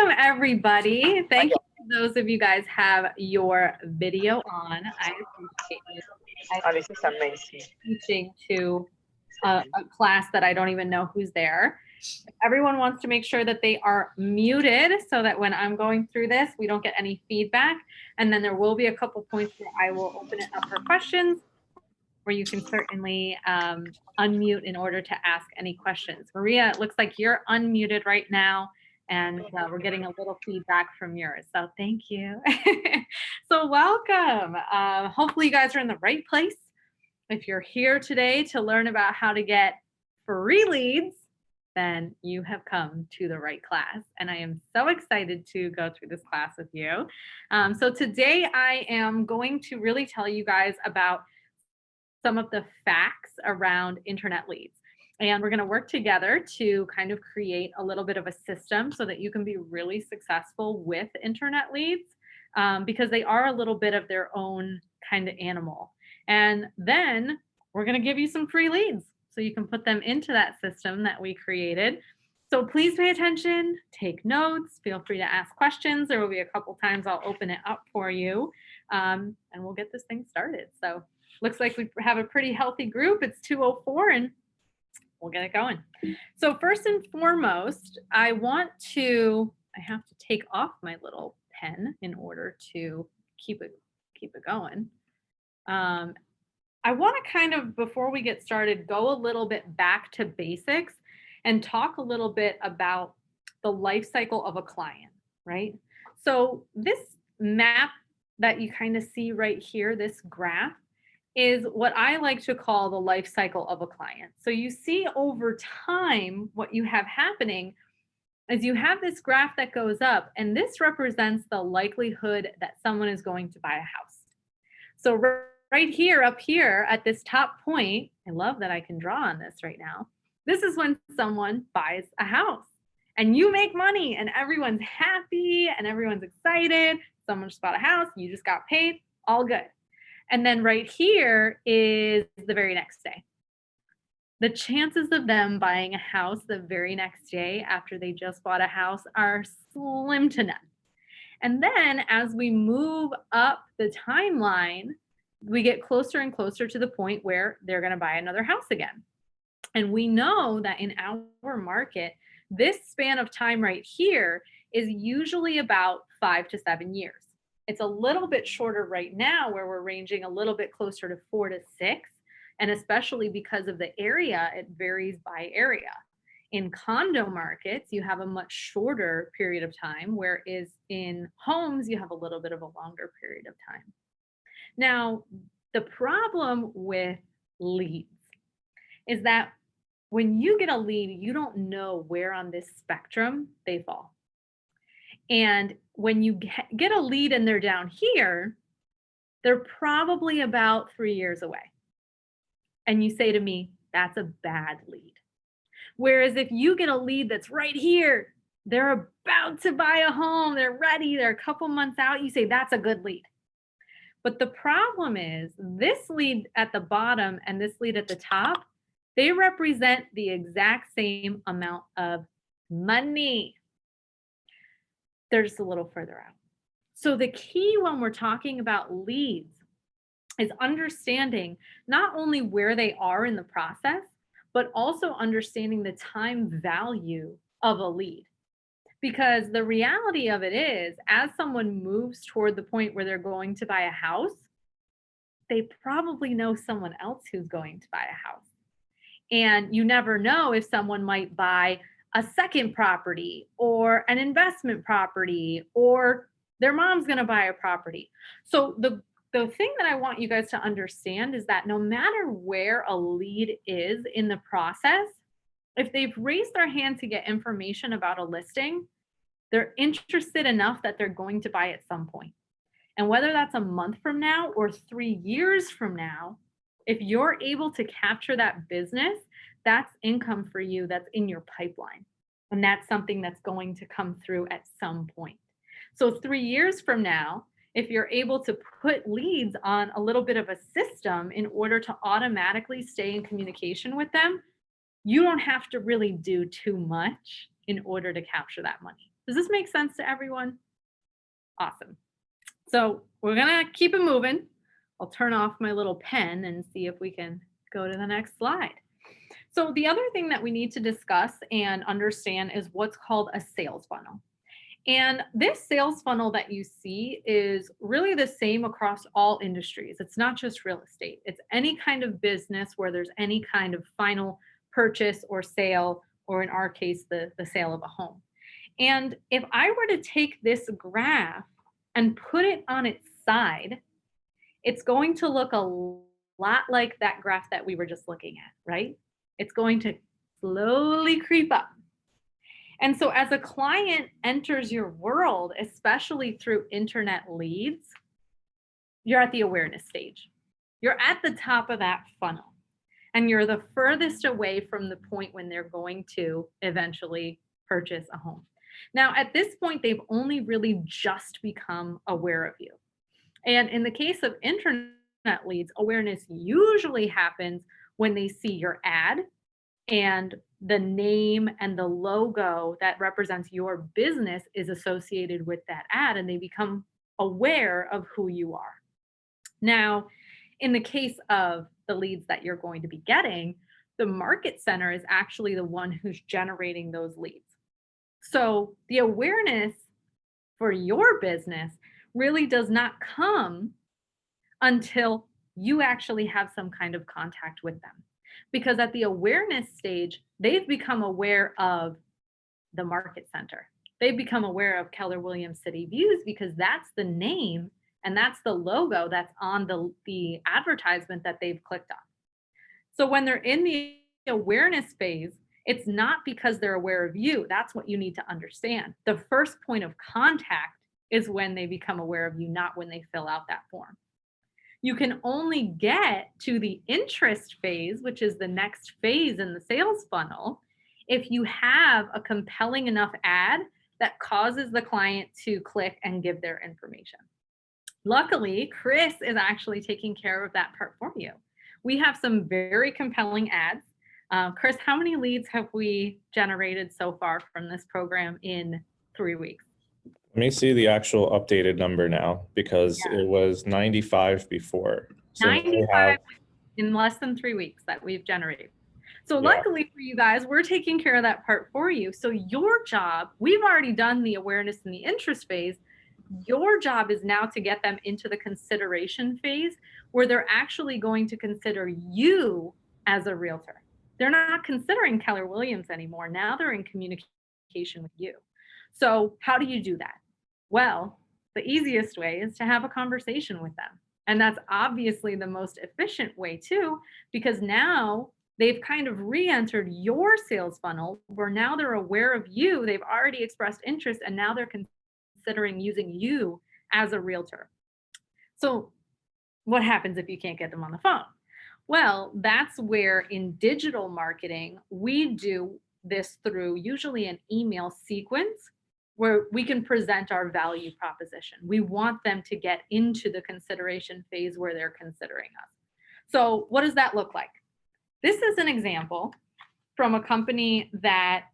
Welcome, everybody. Thank you for those of you guys have your video on. I appreciate it. Oh, this is amazing. Teaching to a class that I don't even know who's there. Everyone wants to make sure that they are muted so that when I'm going through this, we don't get any feedback. And then there will be a couple points where I will open it up for questions, where you can certainly unmute in order to ask any questions. Maria, it looks like you're unmuted right now, and we're getting a little feedback from yours. So thank you. So welcome. Hopefully you guys are in the right place. If you're here today to learn about how to get free leads, then you have come to the right class. And I am so excited to go through this class with you. So today I am going to really tell you guys about some of the facts around internet leads. And we're going to work together to kind of create a little bit of a system so that you can be really successful with internet leads, because they are a little bit of their own kind of animal. And then we're going to give you some free leads so you can put them into that system that we created. So please pay attention, take notes, feel free to ask questions. There will be a couple times I'll open it up for you, and we'll get this thing started. So looks like we have a pretty healthy group. It's 2:04 and we'll get it going. So first and foremost, I have to take off my little pen in order to keep it going. I want to kind of, before we get started, go a little bit back to basics and talk a little bit about the life cycle of a client, right? So this map that you kind of see right here, this graph, is what I like to call the life cycle of a client. So you see over time, what you have happening is you have this graph that goes up, and this represents the likelihood that someone is going to buy a house. So right here, up here at this top point, I love that I can draw on this right now. This is when someone buys a house and you make money and everyone's happy and everyone's excited. Someone just bought a house, you just got paid, all good. And then right here is the very next day. The chances of them buying a house the very next day after they just bought a house are slim to none. And then as we move up the timeline, we get closer and closer to the point where they're going to buy another house again. And we know that in our market, this span of time right here is usually about 5 to 7 years. It's a little bit shorter right now, where we're ranging a little bit closer to 4 to 6. And especially because of the area, it varies by area. In condo markets, you have a much shorter period of time, whereas in homes, you have a little bit of a longer period of time. Now, the problem with leads is that when you get a lead, you don't know where on this spectrum they fall. And when you get a lead and they're down here, they're probably about 3 years away. And you say to me, that's a bad lead. Whereas if you get a lead that's right here, they're about to buy a home, they're ready, they're a couple months out, you say that's a good lead. But the problem is this lead at the bottom and this lead at the top, they represent the exact same amount of money. They're just a little further out. So the key when we're talking about leads is understanding not only where they are in the process, but also understanding the time value of a lead. Because the reality of it is, as someone moves toward the point where they're going to buy a house, they probably know someone else who's going to buy a house. And you never know if someone might buy a second property or an investment property, or their mom's going to buy a property. So the thing that I want you guys to understand is that no matter where a lead is in the process, if they've raised their hand to get information about a listing, they're interested enough that they're going to buy at some point. And whether that's a month from now or 3 years from now, if you're able to capture that business, that's income for you that's in your pipeline. And that's something that's going to come through at some point. So 3 years from now, if you're able to put leads on a little bit of a system in order to automatically stay in communication with them, you don't have to really do too much in order to capture that money. Does this make sense to everyone? Awesome. So we're gonna keep it moving. I'll turn off my little pen and see if we can go to the next slide. So the other thing that we need to discuss and understand is what's called a sales funnel. And this sales funnel that you see is really the same across all industries. It's not just real estate. It's any kind of business where there's any kind of final purchase or sale, or in our case, the sale of a home. And if I were to take this graph and put it on its side, it's going to look a lot like that graph that we were just looking at, right? It's going to slowly creep up. And so as a client enters your world, especially through internet leads, you're at the awareness stage. You're at the top of that funnel, and you're the furthest away from the point when they're going to eventually purchase a home. Now, at this point, they've only really just become aware of you. And in the case of internet leads, awareness usually happens when they see your ad and the name and the logo that represents your business is associated with that ad, and they become aware of who you are. Now, in the case of the leads that you're going to be getting, the market center is actually the one who's generating those leads. So the awareness for your business really does not come until you actually have some kind of contact with them. Because at the awareness stage, they've become aware of the market center. They've become aware of Keller Williams City Views because that's the name and that's the logo that's on the advertisement that they've clicked on. So when they're in the awareness phase, it's not because they're aware of you. That's what you need to understand. The first point of contact is when they become aware of you, not when they fill out that form. You can only get to the interest phase, which is the next phase in the sales funnel, if you have a compelling enough ad that causes the client to click and give their information. Luckily, Chris is actually taking care of that part for you. We have some very compelling ads. Chris, how many leads have we generated so far from this program in 3 weeks? Let me see the actual updated number now because Yeah. it was 95 before. So we 95 in less than 3 weeks that we've generated. So Yeah. luckily for you guys, we're taking care of that part for you. So your job, we've already done the awareness and the interest phase. Your job is now to get them into the consideration phase where they're actually going to consider you as a realtor. They're not considering Keller Williams anymore. Now they're in communication with you. So how do you do that? Well, the easiest way is to have a conversation with them. And that's obviously the most efficient way too, because now they've kind of re-entered your sales funnel where now they're aware of you. They've already expressed interest and now they're considering using you as a realtor. So what happens if you can't get them on the phone? Well, that's where in digital marketing, we do this through usually an email sequence where we can present our value proposition. We want them to get into the consideration phase where they're considering us. So what does that look like? This is an example from a company that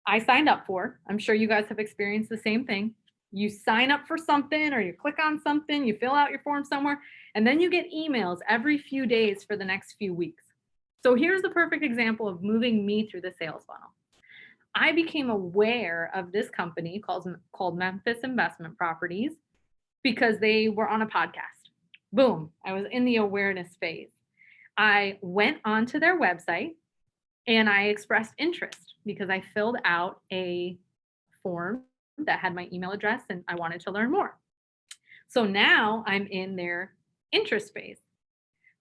I signed up for. I'm sure you guys have experienced the same thing. You sign up for something or you click on something, you fill out your form somewhere, and then you get emails every few days for the next few weeks. So here's the perfect example of moving me through the sales funnel. I became aware of this company called Memphis Investment Properties because they were on a podcast. Boom, I was in the awareness phase. I went onto their website and I expressed interest because I filled out a form that had my email address and I wanted to learn more. So now I'm in their interest phase.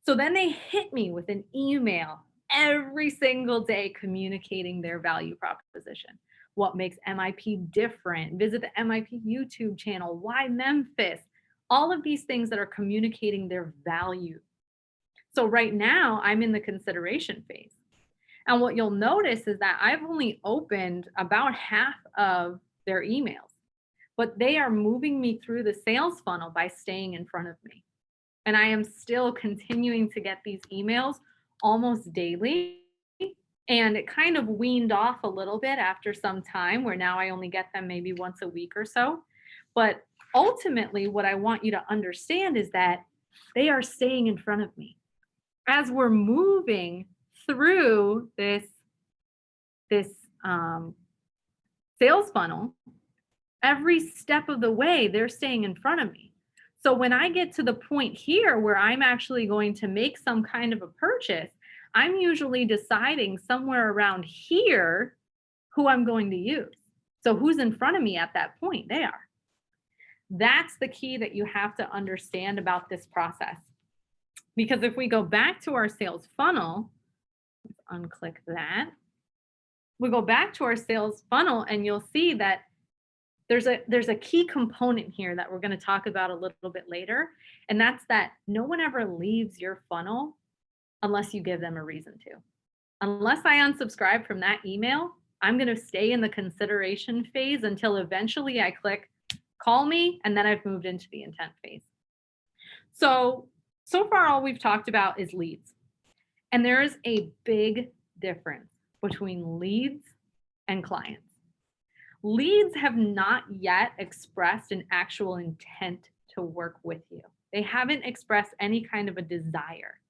So then they hit me with an email every single day communicating their value proposition. What makes MIP different? Visit the MIP YouTube channel. Why Memphis? All of these things that are communicating their value. So right now I'm in the consideration phase. And what you'll notice is that I've only opened about half of their emails, but they are moving me through the sales funnel by staying in front of me. And I am still continuing to get these emails almost daily And it kind of weaned off a little bit after some time, where now I only get them maybe once a week or so. But ultimately, what I want you to understand is that they are staying in front of me. As we're moving through this sales funnel, every step of the way, they're staying in front of me. So when I get to the point here where I'm actually going to make some kind of a purchase, I'm usually deciding somewhere around here who I'm going to use. So who's in front of me at that point? They are. That's the key that you have to understand about this process. Because if we go back to our sales funnel, let's unclick that. We go back to our sales funnel and you'll see that there's a key component here that we're going to talk about a little bit later. And that's that no one ever leaves your funnel unless you give them a reason to. Unless I unsubscribe from that email, I'm going to stay in the consideration phase until eventually I click call me, and then I've moved into the intent phase. So far all we've talked about is leads. And there is a big difference between leads and clients. Leads have not yet expressed an actual intent to work with you. They haven't expressed any kind of a desire.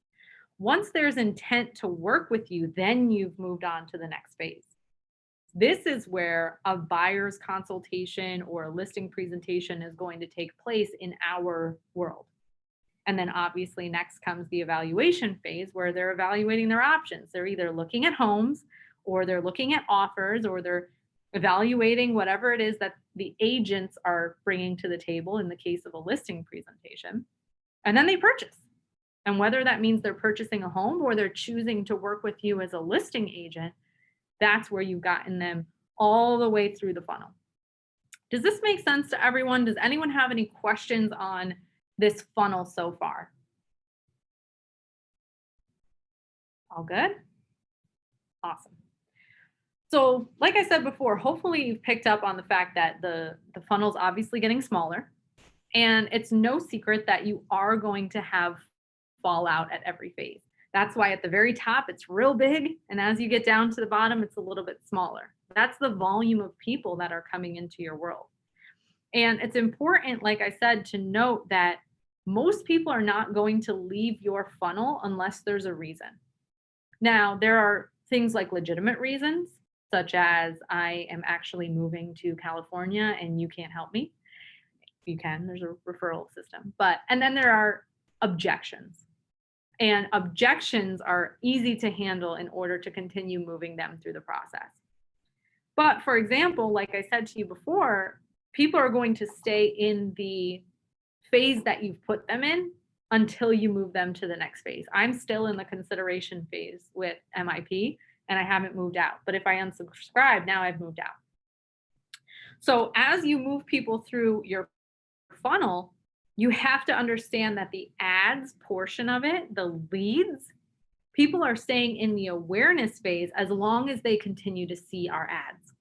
Once there's intent to work with you, then you've moved on to the next phase. This is where a buyer's consultation or a listing presentation is going to take place in our world. And then obviously next comes the evaluation phase where they're evaluating their options. They're either looking at homes or they're looking at offers or they're evaluating whatever it is that the agents are bringing to the table in the case of a listing presentation. And then they purchase. And whether that means they're purchasing a home or they're choosing to work with you as a listing agent, that's where you've gotten them all the way through the funnel. Does this make sense to everyone? Does anyone have any questions on this funnel so far? All good? Awesome. So like I said before, hopefully you've picked up on the fact that the funnel's obviously getting smaller, and it's no secret that you are going to have fallout at every phase. That's why at the very top, it's real big. And as you get down to the bottom, it's a little bit smaller. That's the volume of people that are coming into your world. And it's important, like I said, to note that most people are not going to leave your funnel unless there's a reason. Now, there are things like legitimate reasons, such as I am actually moving to California and you can't help me. You can, there's a referral system. And then there are objections. And objections are easy to handle in order to continue moving them through the process. But for example, like I said to you before, people are going to stay in the phase that you've put them in until you move them to the next phase. I'm still in the consideration phase with MIP and I haven't moved out. But if I unsubscribe, now I've moved out. So as you move people through your funnel, you have to understand that the ads portion of it, the leads, people are staying in the awareness phase as long as they continue to see our ads.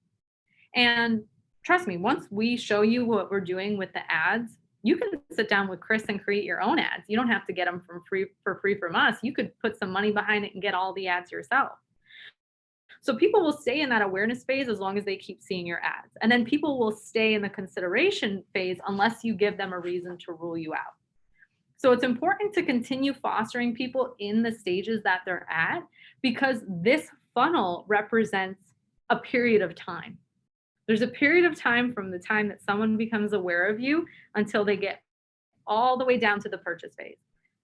And trust me, once we show you what we're doing with the ads, you can sit down with Chris and create your own ads. You don't have to get them for free from us. You could put some money behind it and get all the ads yourself. So people will stay in that awareness phase as long as they keep seeing your ads. And then people will stay in the consideration phase unless you give them a reason to rule you out. So it's important to continue fostering people in the stages that they're at, because this funnel represents a period of time. There's a period of time from the time that someone becomes aware of you until they get all the way down to the purchase phase.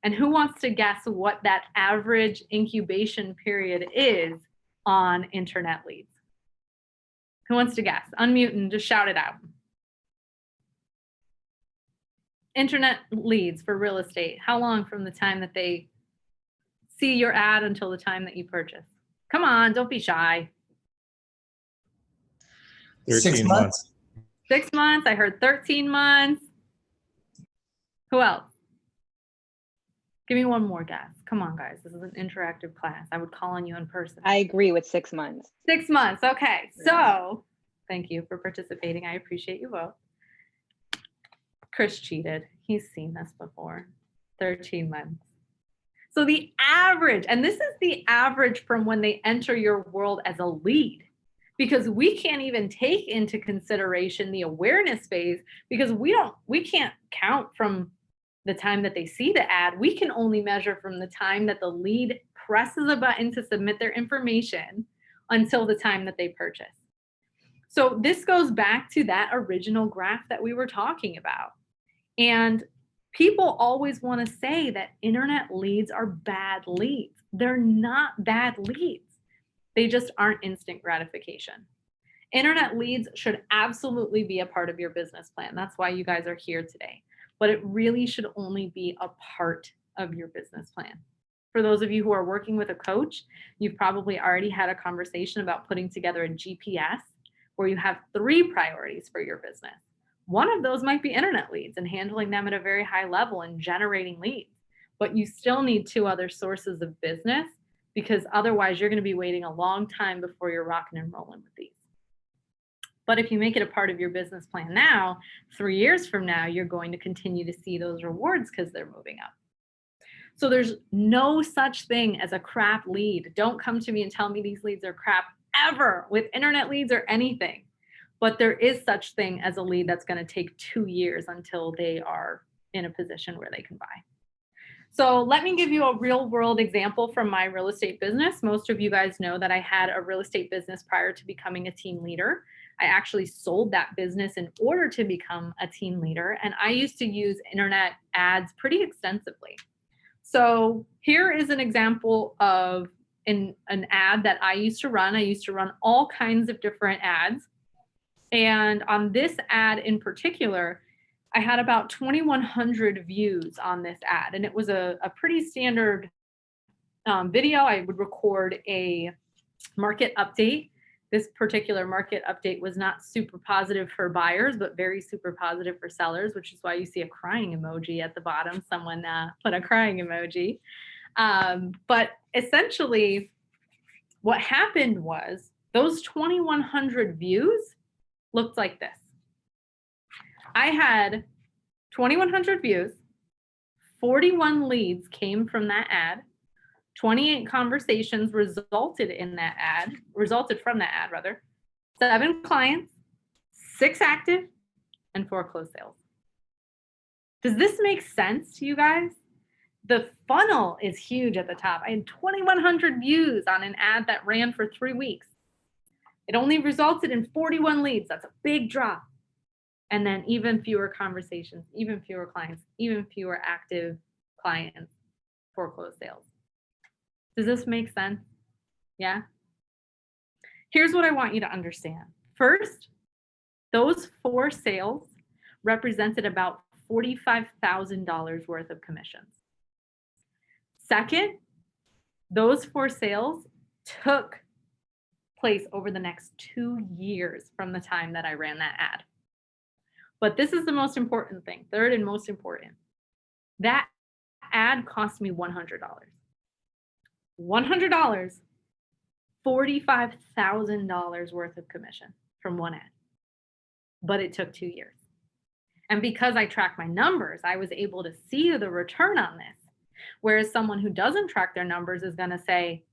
And who wants to guess what that average incubation period is on internet leads? Who wants to guess? Unmute and just shout it out. Internet leads for real estate. How long from the time that they see your ad until the time that you purchase? Come on, don't be shy. 13 months. 6 months. I heard 13 months. Who else? Give me one more guess. Come on, guys. This is an interactive class. I would call on you in person. I agree with 6 months. 6 months. Okay. So thank you for participating. I appreciate you both. Chris cheated. He's seen this before. 13 months. So the average, and this is the average from when they enter your world as a lead, because we can't even take into consideration the awareness phase, because we can't count from the time that they see the ad. We can only measure from the time that the lead presses a button to submit their information until the time that they purchase. So this goes back to that original graph that we were talking about. And people always want to say that internet leads are bad leads. They're not bad leads. They just aren't instant gratification. Internet leads should absolutely be a part of your business plan. That's why you guys are here today. But it really should only be a part of your business plan. For those of you who are working with a coach, you've probably already had a conversation about putting together a GPS where you have 3 priorities for your business. One of those might be internet leads and handling them at a very high level and generating leads. But you still need 2 other sources of business, because otherwise you're going to be waiting a long time before you're rocking and rolling with these. But if you make it a part of your business plan now, 3 years from now, you're going to continue to see those rewards because they're moving up. So there's no such thing as a crap lead. Don't come to me and tell me these leads are crap ever with internet leads or anything. But there is such thing as a lead that's going to take 2 years until they are in a position where they can buy. So let me give you a real world example from my real estate business. Most of you guys know that I had a real estate business prior to becoming a team leader. I actually sold that business in order to become a team leader, and I used to use internet ads pretty extensively. So here is an example of an ad that I used to run. I used to run all kinds of different ads. And on this ad in particular, I had about 2,100 views on this ad. And it was a pretty standard video. I would record a market update. This particular market update was not super positive for buyers, but very super positive for sellers, which is why you see a crying emoji at the bottom. Someone put a crying emoji. But essentially, what happened was those 2,100 views looked like this. I had 2,100 views, 41 leads came from that ad, 28 conversations resulted from that ad, 7 clients, 6 active, and 4 closed sales. Does this make sense to you guys? The funnel is huge at the top. I had 2,100 views on an ad that ran for 3 weeks. It only resulted in 41 leads. That's a big drop. And then even fewer conversations, even fewer clients, even fewer active clients, 4 closed sales. Does this make sense? Yeah? Here's what I want you to understand. First, those 4 sales represented about $45,000 worth of commissions. Second, those 4 sales took place over the next 2 years from the time that I ran that ad. But this is the most important thing, third and most important. That ad cost me $100. $100, $45,000 worth of commission from one ad. But it took 2 years. And because I track my numbers, I was able to see the return on this. Whereas someone who doesn't track their numbers is going to say,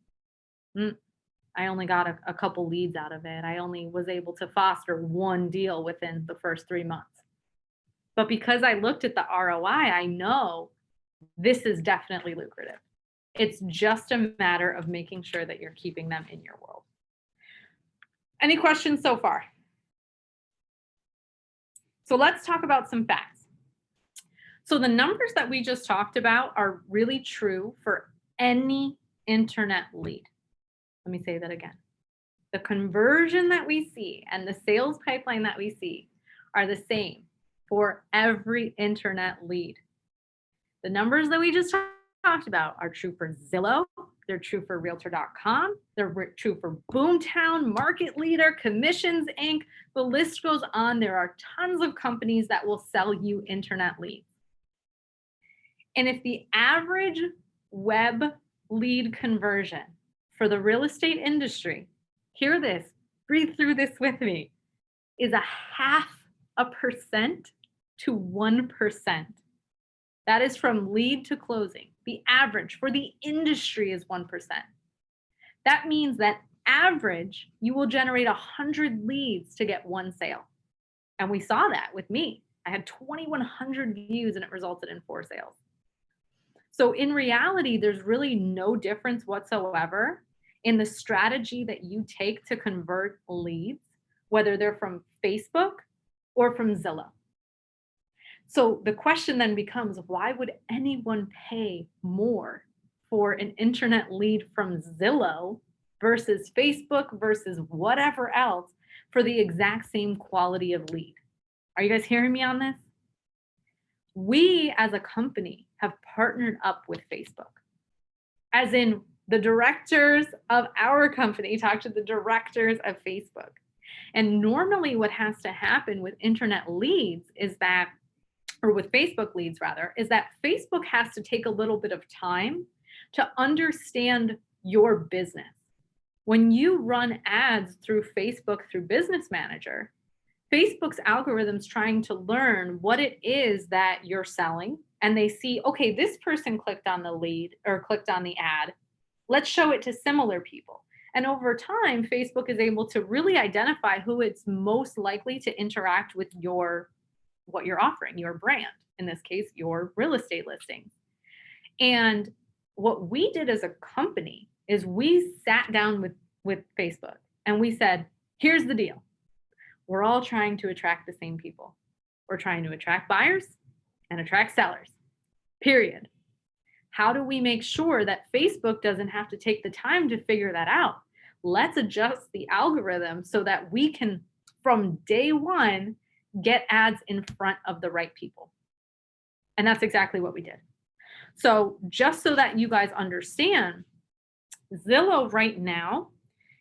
I only got a couple leads out of it. I only was able to foster 1 deal within the first 3 months. But because I looked at the ROI, I know this is definitely lucrative. It's just a matter of making sure that you're keeping them in your world. Any questions so far? So let's talk about some facts. So the numbers that we just talked about are really true for any internet lead. Let me say that again. The conversion that we see and the sales pipeline that we see are the same for every internet lead. The numbers that we just talked about are true for Zillow, they're true for Realtor.com, they're true for Boomtown, Market Leader, Commissions Inc. The list goes on. There are tons of companies that will sell you internet leads. And if the average web lead conversion for the real estate industry, hear this, breathe through this with me, is 0.5% to 1%. That is from lead to closing. The average for the industry is 1%. That means that average, you will generate 100 leads to get one sale. And we saw that with me. I had 2,100 views and it resulted in 4 sales. So in reality, there's really no difference whatsoever in the strategy that you take to convert leads, whether they're from Facebook or from Zillow. So the question then becomes, why would anyone pay more for an internet lead from Zillow versus Facebook versus whatever else for the exact same quality of lead? Are you guys hearing me on this? We as a company have partnered up with Facebook, as in the directors of our company talk to the directors of Facebook. And normally what has to happen with internet leads is that, or with Facebook leads rather, is that Facebook has to take a little bit of time to understand your business. When you run ads through Facebook through Business Manager, Facebook's algorithm's trying to learn what it is that you're selling. And they see, okay, this person clicked on the lead or clicked on the ad. Let's show it to similar people. And over time, Facebook is able to really identify who it's most likely to interact with what you're offering, your brand, in this case, your real estate listings. And what we did as a company is we sat down with Facebook and we said, here's the deal. We're all trying to attract the same people. We're trying to attract buyers and attract sellers, period. How do we make sure that Facebook doesn't have to take the time to figure that out? Let's adjust the algorithm so that we can, from day one, get ads in front of the right people. And that's exactly what we did. So just so that you guys understand, Zillow right now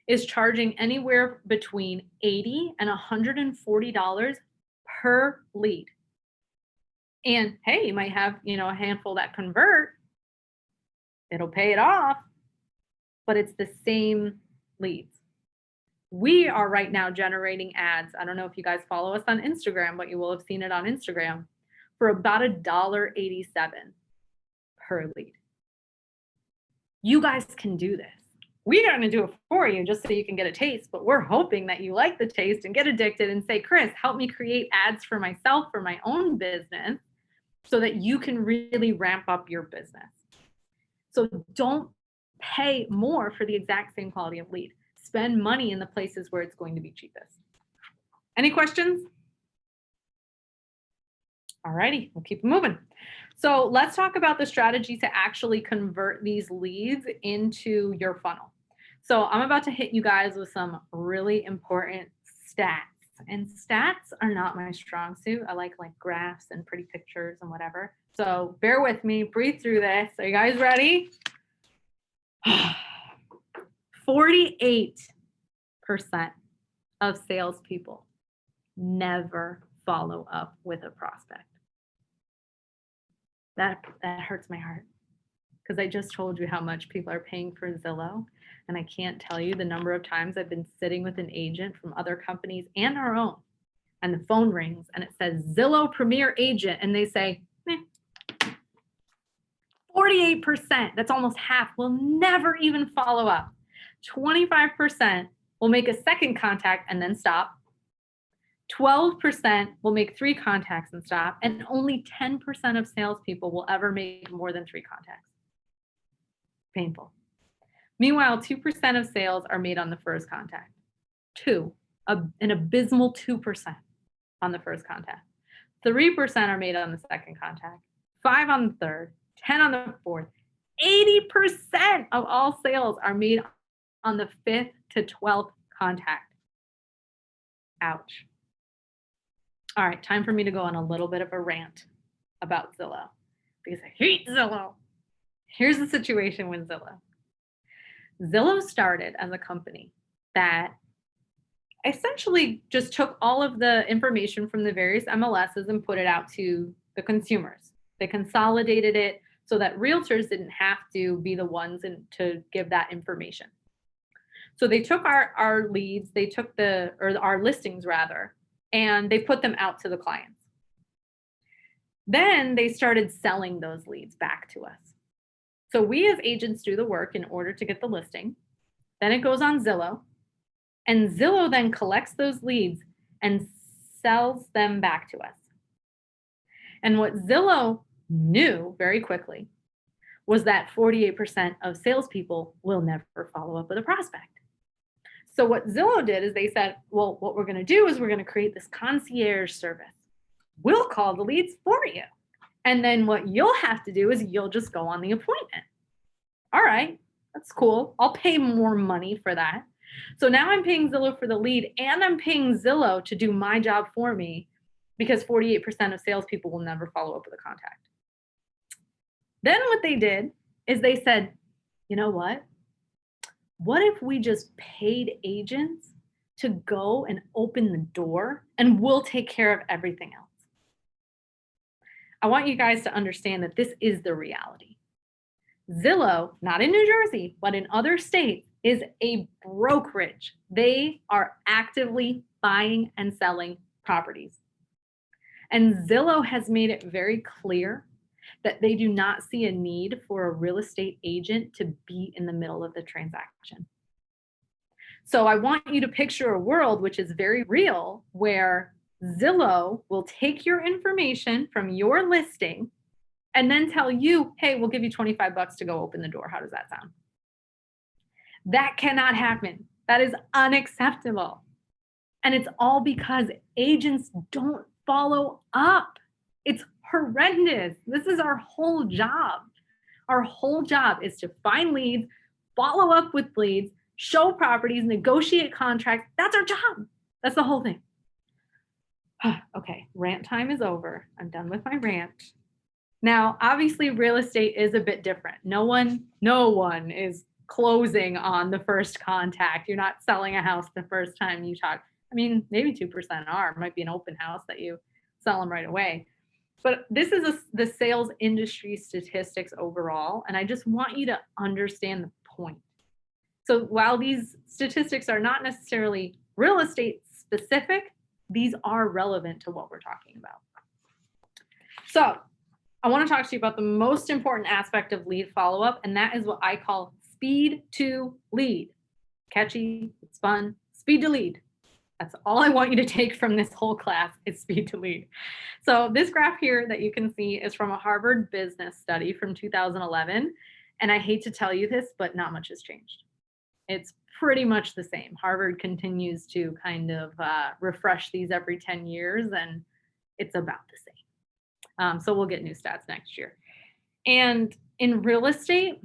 is charging anywhere between $80 and $140 per lead. And hey, you might have, a handful that convert. It'll pay it off, but it's the same leads. We are right now generating ads. I don't know if you guys follow us on Instagram, but you will have seen it on Instagram for about $1.87 per lead. You guys can do this. We're going to do it for you just so you can get a taste, but we're hoping that you like the taste and get addicted and say, Chris, help me create ads for myself, for my own business, so that you can really ramp up your business. So don't pay more for the exact same quality of lead. Spend money in the places where it's going to be cheapest. Any questions? All righty, we'll keep moving. So let's talk about the strategy to actually convert these leads into your funnel. So I'm about to hit you guys with some really important stats. And stats are not my strong suit. I like graphs and pretty pictures and whatever. So bear with me, breathe through this. Are you guys ready? 48% of salespeople never follow up with a prospect. That hurts my heart because I just told you how much people are paying for Zillow. And I can't tell you the number of times I've been sitting with an agent from other companies and our own, and the phone rings and it says Zillow Premier Agent, and they say, 48%, that's almost half, will never even follow up. 25% will make a second contact and then stop. 12% will make 3 contacts and stop, and only 10% of salespeople will ever make more than 3 contacts. Painful. Meanwhile, 2% of sales are made on the first contact. An abysmal 2% on the first contact. 3% are made on the second contact. 5 on the third. 10 on the fourth. 80% of all sales are made on the 5th to 12th contact. Ouch. All right, time for me to go on a little bit of a rant about Zillow because I hate Zillow. Here's the situation with Zillow. Zillow started as a company that essentially just took all of the information from the various MLSs and put it out to the consumers. They consolidated it so that realtors didn't have to be the ones to give that information. So they took our leads, they took our listings rather, and they put them out to the clients. Then they started selling those leads back to us. So we as agents do the work in order to get the listing. Then it goes on Zillow, and Zillow then collects those leads and sells them back to us. And what Zillow knew very quickly was that 48% of salespeople will never follow up with a prospect. So what Zillow did is they said, well, what we're going to do is we're going to create this concierge service. We'll call the leads for you. And then what you'll have to do is you'll just go on the appointment. All right, that's cool. I'll pay more money for that. So now I'm paying Zillow for the lead and I'm paying Zillow to do my job for me because 48% of salespeople will never follow up with a contact. Then what they did is they said, you know what? What if we just paid agents to go and open the door and we'll take care of everything else? I want you guys to understand that this is the reality. Zillow, not in New Jersey, but in other states, is a brokerage. They are actively buying and selling properties. And Zillow has made it very clear that they do not see a need for a real estate agent to be in the middle of the transaction. So I want you to picture a world which is very real where Zillow will take your information from your listing and then tell you, hey, we'll give you $25 to go open the door. How does that sound? That cannot happen. That is unacceptable. And it's all because agents don't follow up. It's horrendous. This is our whole job. Our whole job is to find leads, follow up with leads, show properties, negotiate contracts. That's our job. That's the whole thing. Okay, rant time is over. I'm done with my rant. Now, obviously, real estate is a bit different. No one is closing on the first contact. You're not selling a house the first time you talk. I mean, maybe 2% are. It might be an open house that you sell them right away. But this is the sales industry statistics overall, and I just want you to understand the point. So while these statistics are not necessarily real estate specific, these are relevant to what we're talking about. So I want to talk to you about the most important aspect of lead follow-up, and that is what I call speed to lead. Catchy, it's fun, speed to lead. That's all I want you to take from this whole class is speed to lead. So this graph here that you can see is from a Harvard business study from 2011. And I hate to tell you this, but not much has changed. It's pretty much the same. Harvard continues to kind of refresh these every 10 years, and it's about the same. So we'll get new stats next year. And in real estate,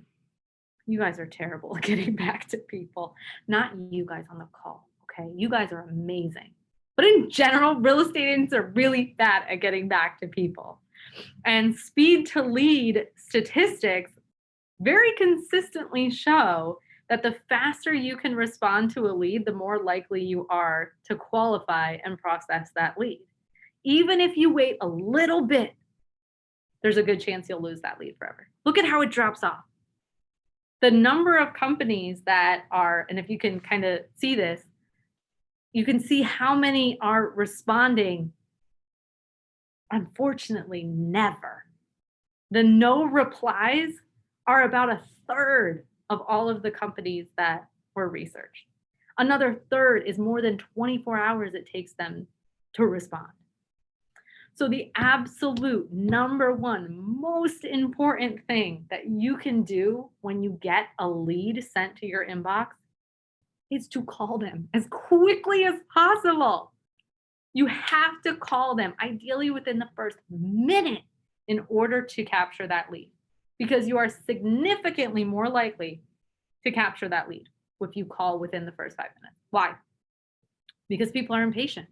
you guys are terrible at getting back to people. Not you guys on the call. Okay, you guys are amazing. But in general, real estate agents are really bad at getting back to people. And speed to lead statistics very consistently show that the faster you can respond to a lead, the more likely you are to qualify and process that lead. Even if you wait a little bit, there's a good chance you'll lose that lead forever. Look at how it drops off. The number of companies that are, and if you can kind of see this, you can see how many are responding. Unfortunately, never. The no replies are about a third of all of the companies that were researched. Another third is more than 24 hours it takes them to respond. So the absolute number one most important thing that you can do when you get a lead sent to your inbox is to call them as quickly as possible. You have to call them, ideally within the first minute, in order to capture that lead, because you are significantly more likely to capture that lead if you call within the first 5 minutes. Why? Because people are impatient.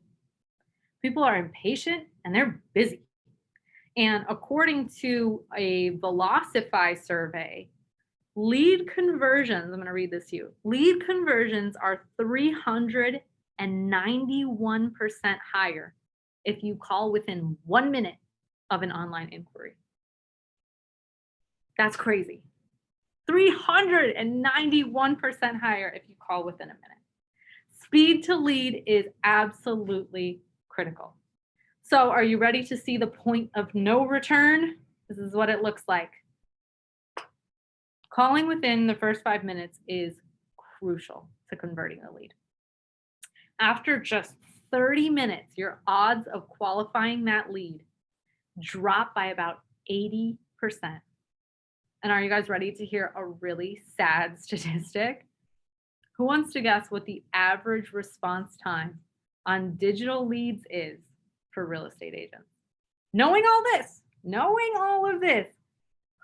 People are impatient and they're busy. And according to a Velocify survey, lead conversions, I'm going to read this to you. Lead conversions are 391% higher if you call within 1 minute of an online inquiry. That's crazy. 391% higher if you call within a minute. Speed to lead is absolutely critical. So are you ready to see the point of no return? This is what it looks like. Calling within the first 5 minutes is crucial to converting a lead. After just 30 minutes, your odds of qualifying that lead drop by about 80%. And are you guys ready to hear a really sad statistic? Who wants to guess what the average response time on digital leads is for real estate agents? Knowing all of this,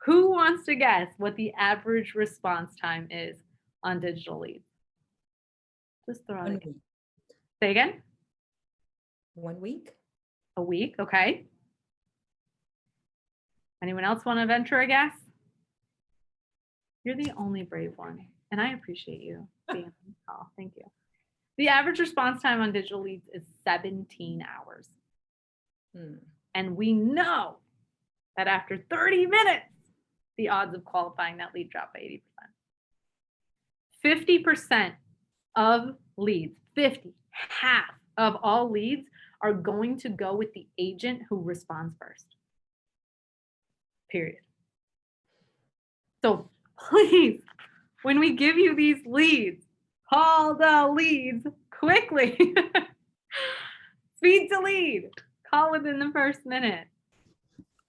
who wants to guess what the average response time is on digital leads? Just throw it again. Say again? 1 week. A week, okay. Anyone else want to venture a guess? You're the only brave one, and I appreciate you being on the call. Thank you. The average response time on digital leads is 17 hours. And we know that after 30 minutes, the odds of qualifying that lead drop by 80%. 50% of leads, half of all leads are going to go with the agent who responds first. Period. So please, when we give you these leads, call the leads quickly. Speed to lead. Call within the first minute.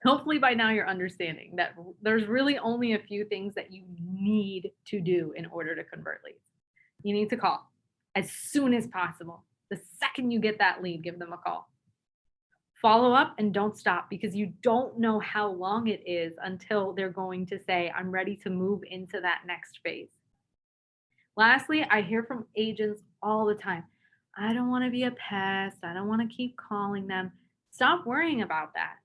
Hopefully by now you're understanding that there's really only a few things that you need to do in order to convert leads. You need to call as soon as possible. The second you get that lead, give them a call. Follow up and don't stop, because you don't know how long it is until they're going to say, I'm ready to move into that next phase. Lastly, I hear from agents all the time, I don't want to be a pest. I don't want to keep calling them. Stop worrying about that.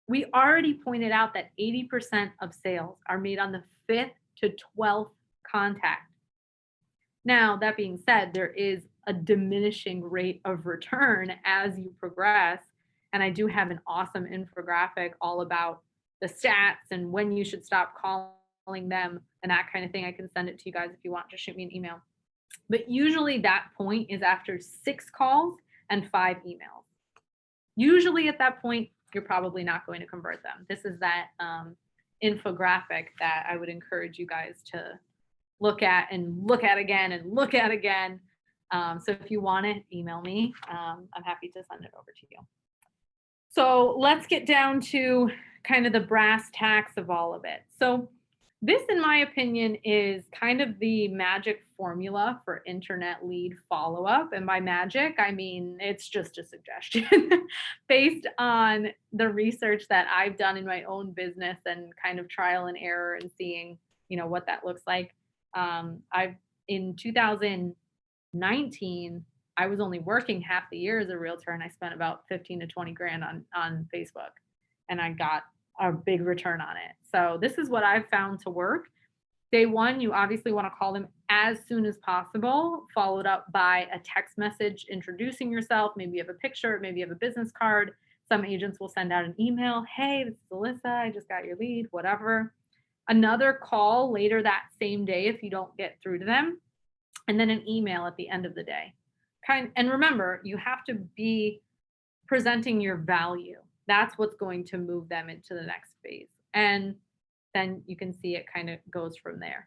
We already pointed out that 80% of sales are made on the 5th to 12th contact. Now, that being said, there is a diminishing rate of return as you progress. And I do have an awesome infographic all about the stats and when you should stop calling them and that kind of thing. I can send it to you guys if you want. Just shoot me an email. But usually that point is after 6 calls and 5 emails. Usually at that point, you're probably not going to convert them. This is that infographic that I would encourage you guys to look at and look at again and look at again. So if you want it, email me. I'm happy to send it over to you. So let's get down to kind of the brass tacks of all of it. So this, in my opinion, is kind of the magic formula for internet lead follow-up. And by magic, I mean, it's just a suggestion based on the research that I've done in my own business and kind of trial and error and seeing, what that looks like. In 2019, I was only working half the year as a realtor, and I spent about 15 to 20 grand on Facebook, and I got a big return on it. So this is what I've found to work. Day one, you obviously want to call them as soon as possible, followed up by a text message introducing yourself. Maybe you have a picture, maybe you have a business card. Some agents will send out an email. Hey, this is Alyssa. I just got your lead, whatever. Another call later that same day if you don't get through to them. And then an email at the end of the day. And remember, you have to be presenting your value. That's what's going to move them into the next phase. And then you can see it kind of goes from there.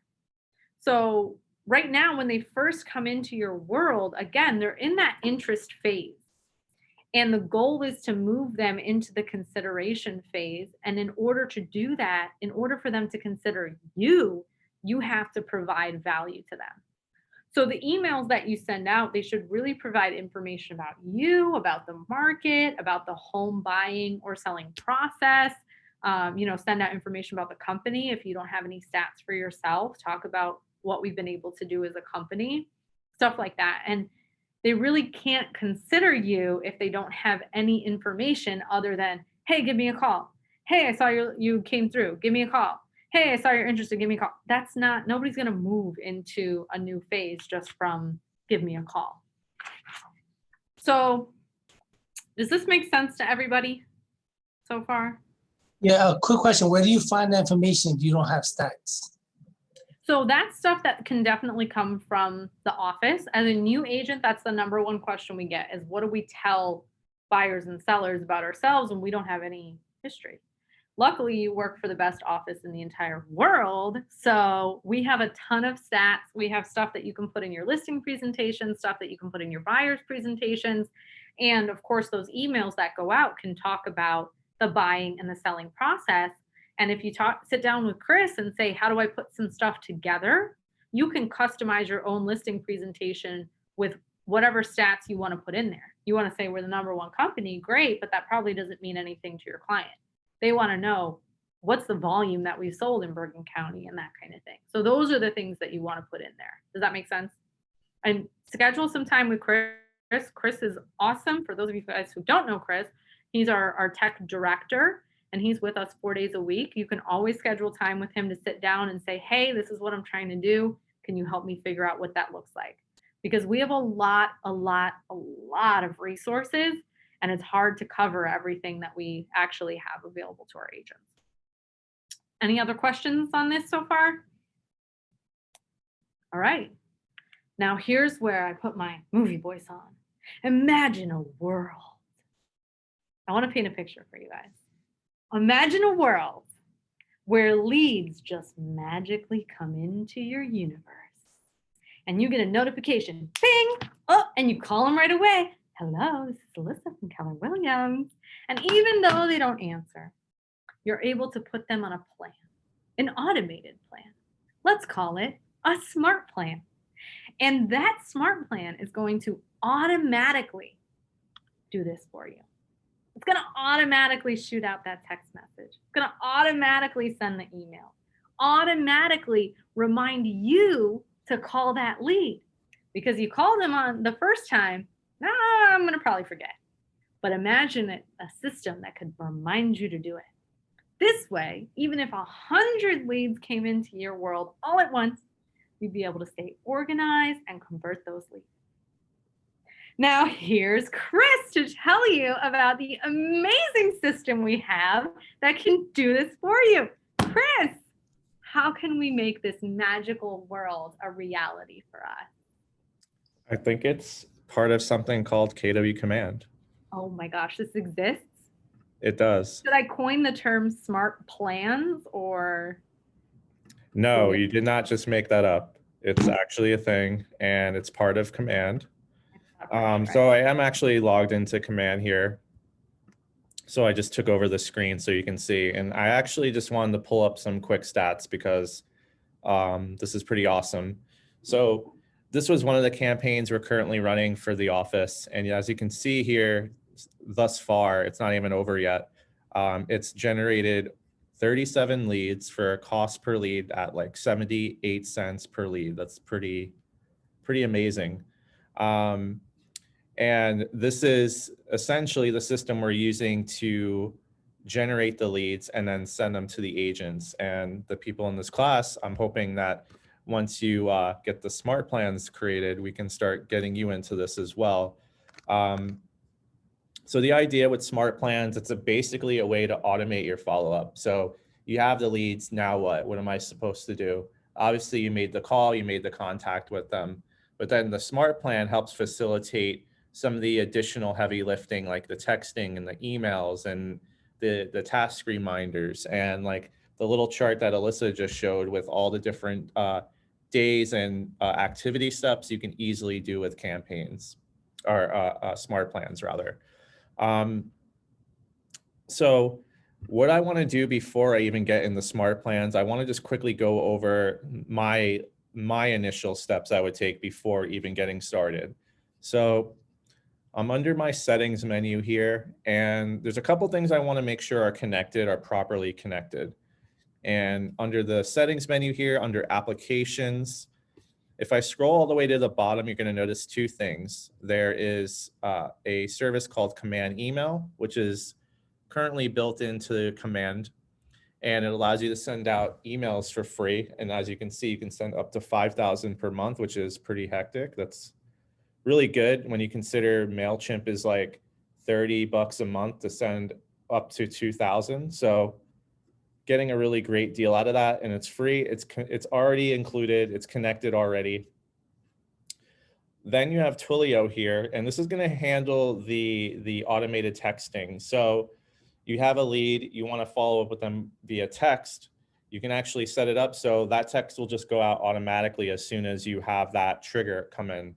So right now, when they first come into your world, again, they're in that interest phase. And the goal is to move them into the consideration phase. And in order to do that, in order for them to consider you, you have to provide value to them. So the emails that you send out, they should really provide information about you, about the market, about the home buying or selling process. Send out information about the company. If you don't have any stats for yourself, talk about what we've been able to do as a company, stuff like that. And they really can't consider you if they don't have any information other than, hey, give me a call. Hey, I saw you came through. Give me a call. Hey, I saw you're interested. Give me a call. Nobody's going to move into a new phase just from give me a call. So does this make sense to everybody so far? Yeah, a quick question. Where do you find the information if you don't have stats? So that's stuff that can definitely come from the office. As a new agent, that's the number one question we get is what do we tell buyers and sellers about ourselves when we don't have any history? luckily you work for the best office in the entire world. So we have a ton of stats. We have stuff that you can put in your listing presentation, stuff that you can put in your buyer's presentations. And of course, those emails that go out can talk about the buying and the selling process. And if you sit down with Chris and say, how do I put some stuff together? You can customize your own listing presentation with whatever stats you want to put in there. You want to say we're the #1 company, great, but that probably doesn't mean anything to your client. They want to know what's the volume that we've sold in Bergen County and that kind of thing. So those are the things that you want to put in there. Does that make sense? And schedule some time with Chris. Chris is awesome. For those of you guys who don't know Chris, he's our tech director, and he's with us 4 days a week. You can always schedule time with him to sit down and say, hey, this is what I'm trying to do. Can you help me figure out what that looks like? Because we have a lot of resources, and it's hard to cover everything that we actually have available to our agents. Any other questions on this so far? All right. Now here's where I put my movie voice on. Imagine a world. I want to paint a picture for you guys. Imagine a world where leads just magically come into your universe. And you get a notification, bing, oh, and you call them right away. Hello, this is Alyssa from Keller Williams. And even though they don't answer, you're able to put them on a plan, an automated plan. Let's call it a smart plan. And that smart plan is going to automatically do this for you. It's going to automatically shoot out that text message. It's going to automatically send the email, automatically remind you to call that lead, because you called them on the first time. I'm going to probably forget. But imagine a system that could remind you to do it. This way, even if 100 leads came into your world all at once, you'd be able to stay organized and convert those leads. Now, here's Chris to tell you about the amazing system we have that can do this for you. Chris, how can we make this magical world a reality for us? I think it's part of something called KW Command. Oh my gosh, this exists? It does. Should I coin the term smart plans or? No, you did not just make that up. It's actually a thing, and it's part of Command. So I am actually logged into Command here. So I just took over the screen so you can see. And I actually just wanted to pull up some quick stats because this is pretty awesome. So this was one of the campaigns we're currently running for the office. And as you can see here, thus far, it's not even over yet. It's generated 37 leads for a cost per lead at like 78 cents per lead. That's pretty amazing. And this is essentially the system we're using to generate the leads and then send them to the agents. And the people in this class, I'm hoping that once you get the smart plans created, we can start getting you into this as well. So the idea with smart plans, it's basically a way to automate your follow-up. So you have the leads, now what? What am I supposed to do? Obviously you made the call, you made the contact with them, but then the smart plan helps facilitate some of the additional heavy lifting, like the texting and the emails and the task reminders, and like the little chart that Alyssa just showed with all the different days and activity steps you can easily do with campaigns or smart plans rather. So what I want to do before I even get in the smart plans, I want to just quickly go over my initial steps I would take before even getting started. So I'm under my settings menu here, and there's a couple things I want to make sure are properly connected. And under the settings menu here, under applications, if I scroll all the way to the bottom, you're going to notice two things. There is a service called Command Email, which is currently built into Command, and it allows you to send out emails for free. And as you can see, you can send up to 5,000 per month, which is pretty hectic. That's really good when you consider MailChimp is like $30 a month to send up to 2,000. So getting a really great deal out of that, and it's free. It's already included. It's connected already. Then you have Twilio here, and this is going to handle the automated texting. So you have a lead, you want to follow up with them via text, you can actually set it up so that text will just go out automatically as soon as you have that trigger come in.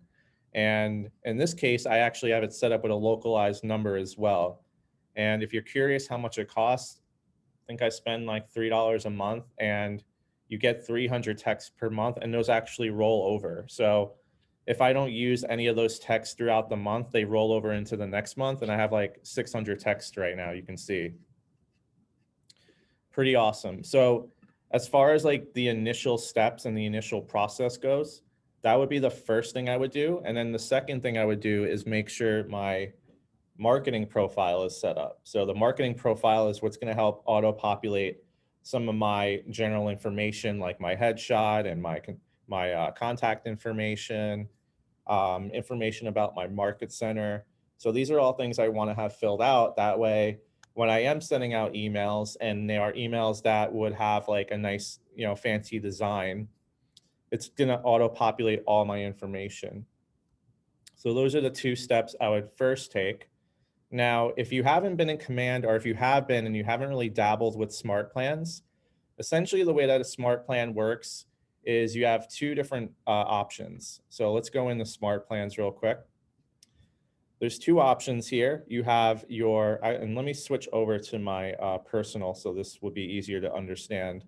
And in this case, I actually have it set up with a localized number as well. And if you're curious how much it costs, I think I spend like $3 a month, and you get 300 texts per month, and those actually roll over. So if I don't use any of those texts throughout the month, they roll over into the next month, and I have like 600 texts right now, you can see. Pretty awesome. So as far as like the initial steps and the initial process goes, that would be the first thing I would do. And then the second thing I would do is make sure my marketing profile is set up. So the marketing profile is what's going to help auto-populate some of my general information, like my headshot and my contact information, information about my market center. So these are all things I want to have filled out. That way, when I am sending out emails, and they are emails that would have like a nice, fancy design, it's going to auto-populate all my information. So those are the two steps I would first take. Now, if you haven't been in Command, or if you have been and you haven't really dabbled with Smartplans, essentially the way that a smart plan works is you have two different options. So let's go into Smartplans real quick. There's two options here. You have and let me switch over to my personal, so this will be easier to understand.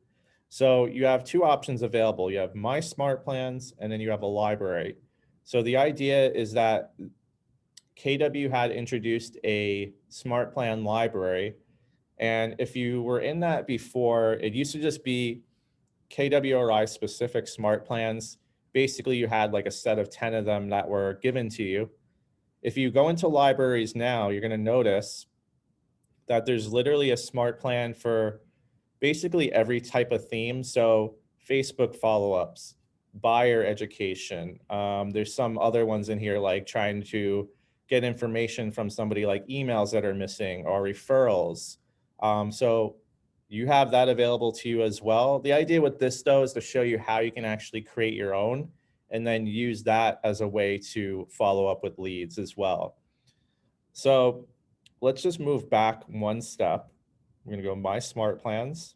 So you have two options available. You have My Smartplans, and then you have a library. So the idea is that KW had introduced a smart plan library. And if you were in that before, it used to just be KWRI specific smart plans. Basically, you had like a set of 10 of them that were given to you. If you go into libraries now, you're going to notice that there's literally a smart plan for basically every type of theme. So Facebook follow-ups, buyer education. There's some other ones in here like trying to get information from somebody, like emails that are missing or referrals. So you have that available to you as well. The idea with this though is to show you how you can actually create your own and then use that as a way to follow up with leads as well. So let's just move back one step. I'm going to go My Smartplans.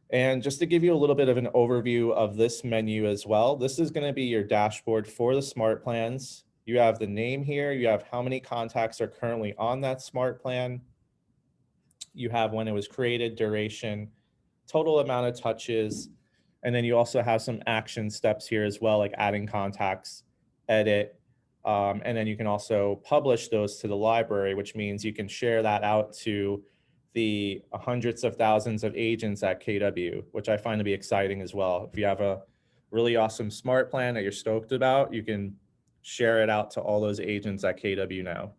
And just to give you a little bit of an overview of this menu as well, this is going to be your dashboard for the smart plans. You have the name here. You have how many contacts are currently on that smart plan. You have when it was created, duration, total amount of touches. And then you also have some action steps here as well, like adding contacts, edit. And then you can also publish those to the library, which means you can share that out to the hundreds of thousands of agents at KW, which I find to be exciting as well. If you have a really awesome smart plan that you're stoked about, you can share it out to all those agents at KW now.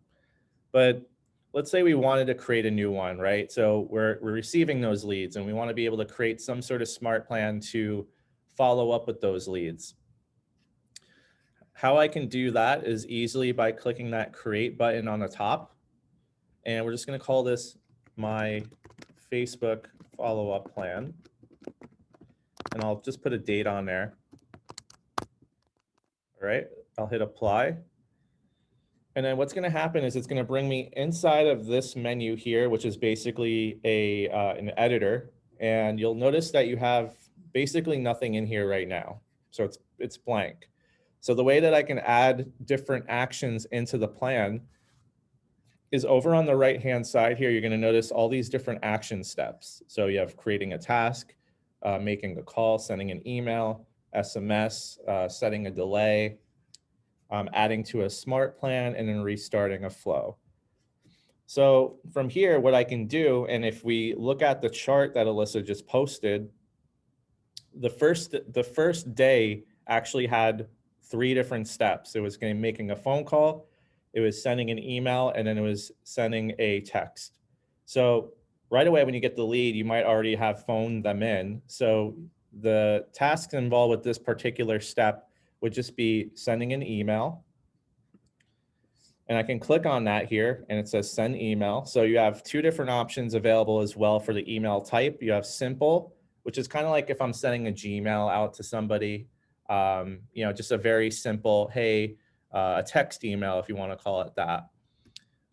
But let's say we wanted to create a new one, right? So we're receiving those leads and we want to be able to create some sort of smart plan to follow up with those leads. How I can do that is easily by clicking that create button on the top. And we're just going to call this My Facebook follow-up plan. And I'll just put a date on there. All right, I'll hit apply. And then what's going to happen is it's going to bring me inside of this menu here, which is basically an editor. And you'll notice that you have basically nothing in here right now. So it's blank. So the way that I can add different actions into the plan is over on the right-hand side here. You're going to notice all these different action steps. So you have creating a task, making a call, sending an email, SMS, setting a delay, adding to a smart plan, and then restarting a flow. So from here, what I can do, and if we look at the chart that Alyssa just posted, the first day actually had 3 different steps. It was making a phone call, it was sending an email, and then it was sending a text. So right away, when you get the lead, you might already have phoned them in. So the tasks involved with this particular step would just be sending an email. And I can click on that here and it says send email. So you have 2 different options available as well for the email type. You have simple, which is kind of like if I'm sending a Gmail out to somebody, just a very simple, hey, a text email, if you want to call it that.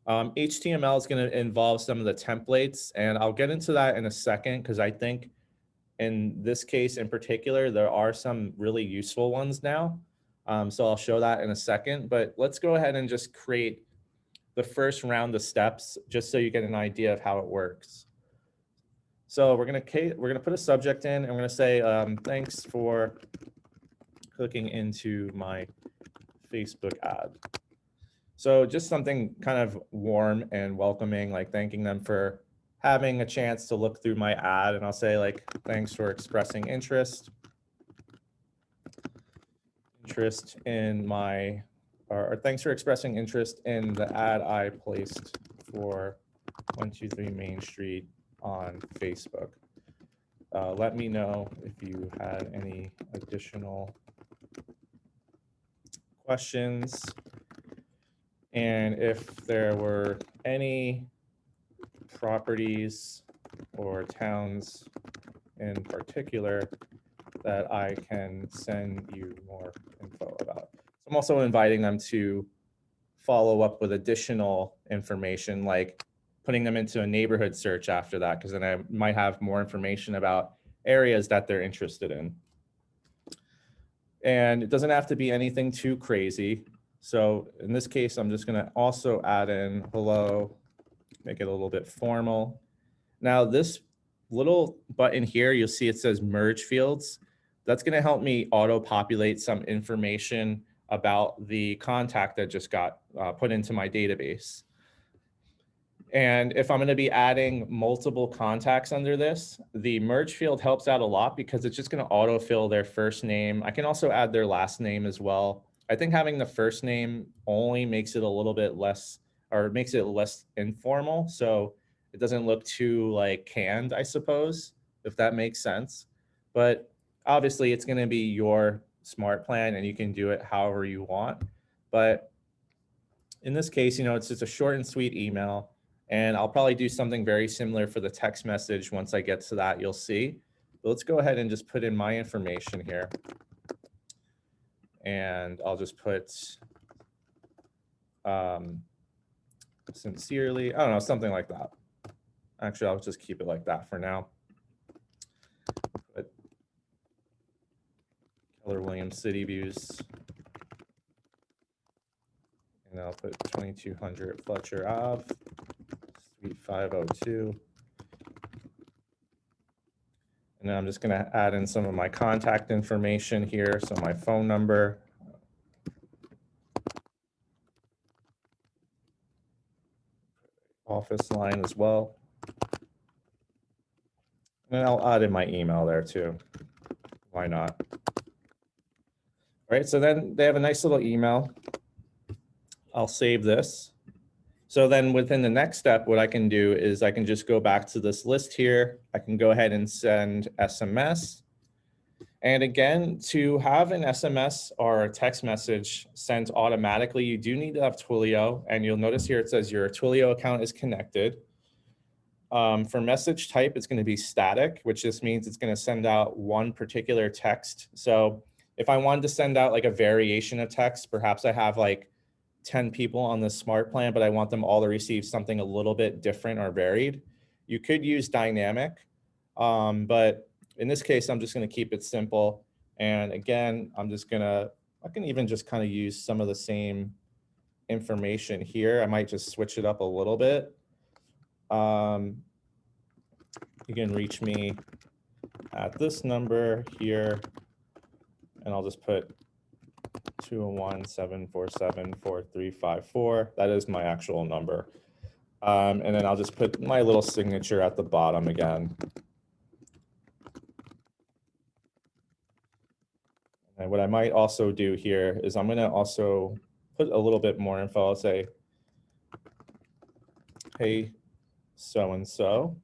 HTML is going to involve some of the templates, and I'll get into that in a second because I think in this case in particular, there are some really useful ones now. So I'll show that in a second, but let's go ahead and just create the first round of steps just so you get an idea of how it works. So we're gonna put a subject in and we're gonna say, thanks for clicking into my Facebook ad. So just something kind of warm and welcoming, like thanking them for having a chance to look through my ad. And I'll say like, thanks for expressing interest in my, or thanks for expressing interest in the ad I placed for 123 Main Street on Facebook. Let me know if you had any additional questions. And if there were any properties or towns in particular that I can send you more info about. So I'm also inviting them to follow up with additional information, like putting them into a neighborhood search after that, because then I might have more information about areas that they're interested in. And it doesn't have to be anything too crazy. So in this case, I'm just going to also add in hello, make it a little bit formal. Now this little button here, you'll see it says merge fields. That's going to help me auto-populate some information about the contact that just got put into my database. And if I'm going to be adding multiple contacts under this, the merge field helps out a lot because it's just going to autofill their first name. I can also add their last name as well. I think having the first name only makes it a little bit less, or makes it less informal. So it doesn't look too like canned, I suppose, if that makes sense. But obviously it's going to be your smart plan and you can do it however you want. But in this case, it's just a short and sweet email. And I'll probably do something very similar for the text message. Once I get to that, you'll see. But let's go ahead and just put in my information here. And I'll just put sincerely, I don't know, something like that. Actually, I'll just keep it like that for now. But Keller Williams City Views. And I'll put 2200 Fletcher Ave, Suite 502. And then I'm just going to add in some of my contact information here. So my phone number. Office line as well. And I'll add in my email there too. Why not? All right, so then they have a nice little email. I'll save this. So then within the next step, what I can do is I can just go back to this list here. I can go ahead and send SMS. And again, to have an SMS or a text message sent automatically, you do need to have Twilio. And you'll notice here it says your Twilio account is connected. For message type, it's going to be static, which just means it's going to send out one particular text. So if I wanted to send out like a variation of text, perhaps I have like 10 people on this smart plan, but I want them all to receive something a little bit different or varied. You could use dynamic, but in this case, I'm just going to keep it simple. And again, I can even just kind of use some of the same information here. I might just switch it up a little bit. You can reach me at this number here, and I'll just put 201-747-4354. That is my actual number. And then I'll just put my little signature at the bottom again. And what I might also do here is I'm going to also put a little bit more info. I'll say, hey, so-and-so.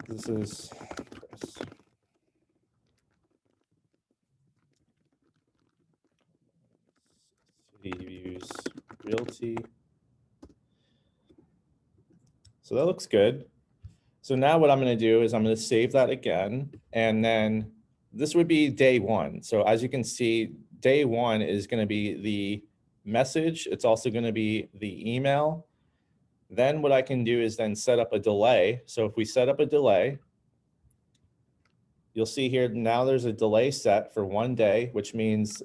This is Chris. City Views Realty. So that looks good. So now what I'm going to do is I'm going to save that again. And then this would be day one. So as you can see, day one is going to be the message. It's also going to be the email. Then what I can do is then set up a delay. So if we set up a delay, you'll see here now there's a delay set for 1 day, which means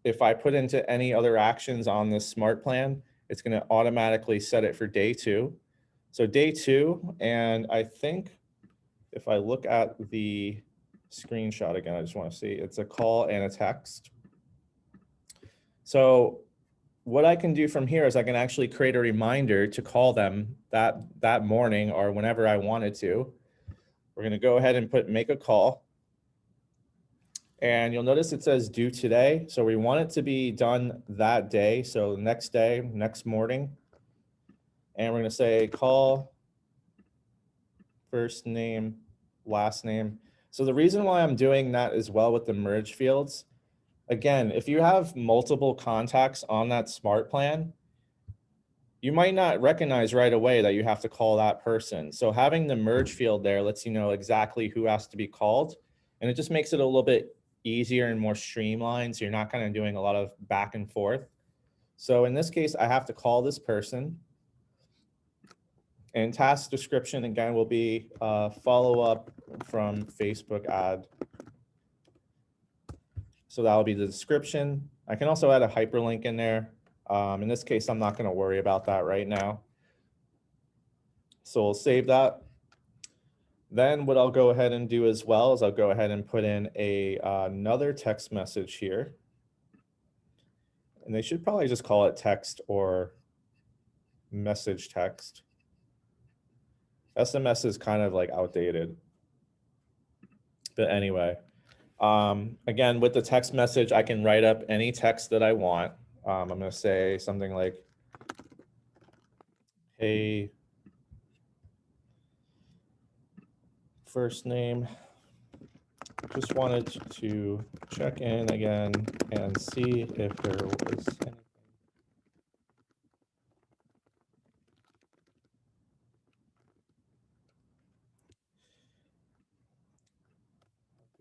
if I put into any other actions on this smart plan, it's going to automatically set it for day 2. So day 2, and I think if I look at the screenshot again, I just want to see, it's a call and a text. So what I can do from here is I can actually create a reminder to call them that morning or whenever I wanted to. We're going to go ahead and make a call. And you'll notice it says due today. So we want it to be done that day. So next day, next morning. And we're going to say call, first name, last name. So the reason why I'm doing that as well with the merge fields, again, if you have multiple contacts on that smart plan, you might not recognize right away that you have to call that person. So having the merge field there lets you know exactly who has to be called. And it just makes it a little bit easier and more streamlined. So you're not kind of doing a lot of back and forth. So in this case, I have to call this person. And task description, again, will be follow up from Facebook ad. So that'll be the description. I can also add a hyperlink in there. In this case, I'm not going to worry about that right now. So we'll save that. Then what I'll go ahead and do as well is I'll go ahead and put in another text message here. And they should probably just call it text or message text. SMS is kind of like outdated. But anyway, again, with the text message, I can write up any text that I want. I'm going to say something like, hey, first name, just wanted to check in again and see if there was anything.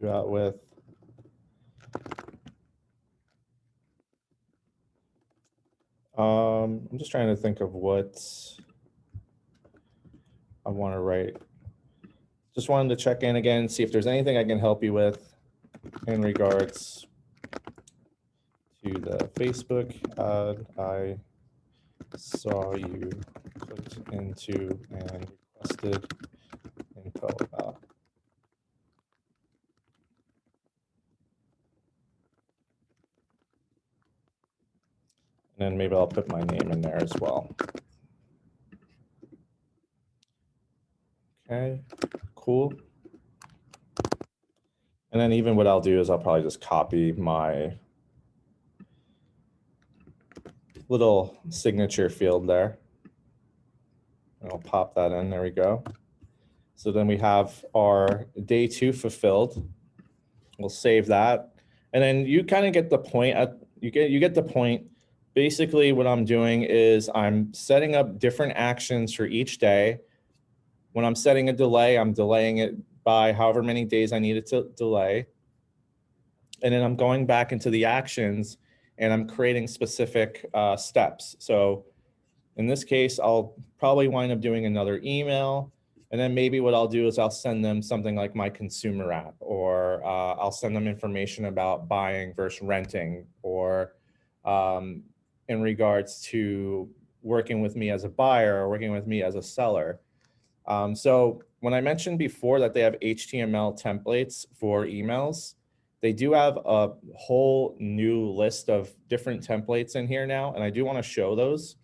Out with I'm just trying to think of what I want to write. Just wanted to check in again, see if there's anything I can help you with in regards to the Facebook ad I saw you clicked into and requested info about. And then maybe I'll put my name in there as well. Okay, cool. And then even what I'll do is I'll probably just copy my little signature field there. And I'll pop that in, there we go. So then we have our day 2 fulfilled. We'll save that. And then you kind of get the point, you get the point. Basically what I'm doing is I'm setting up different actions for each day. When I'm setting a delay, I'm delaying it by however many days I need it to delay. And then I'm going back into the actions and I'm creating specific steps. So in this case, I'll probably wind up doing another email. And then maybe what I'll do is I'll send them something like my consumer app, or I'll send them information about buying versus renting, or in regards to working with me as a buyer or working with me as a seller. So when I mentioned before that they have HTML templates for emails, they do have a whole new list of different templates in here now, and I do want to show those.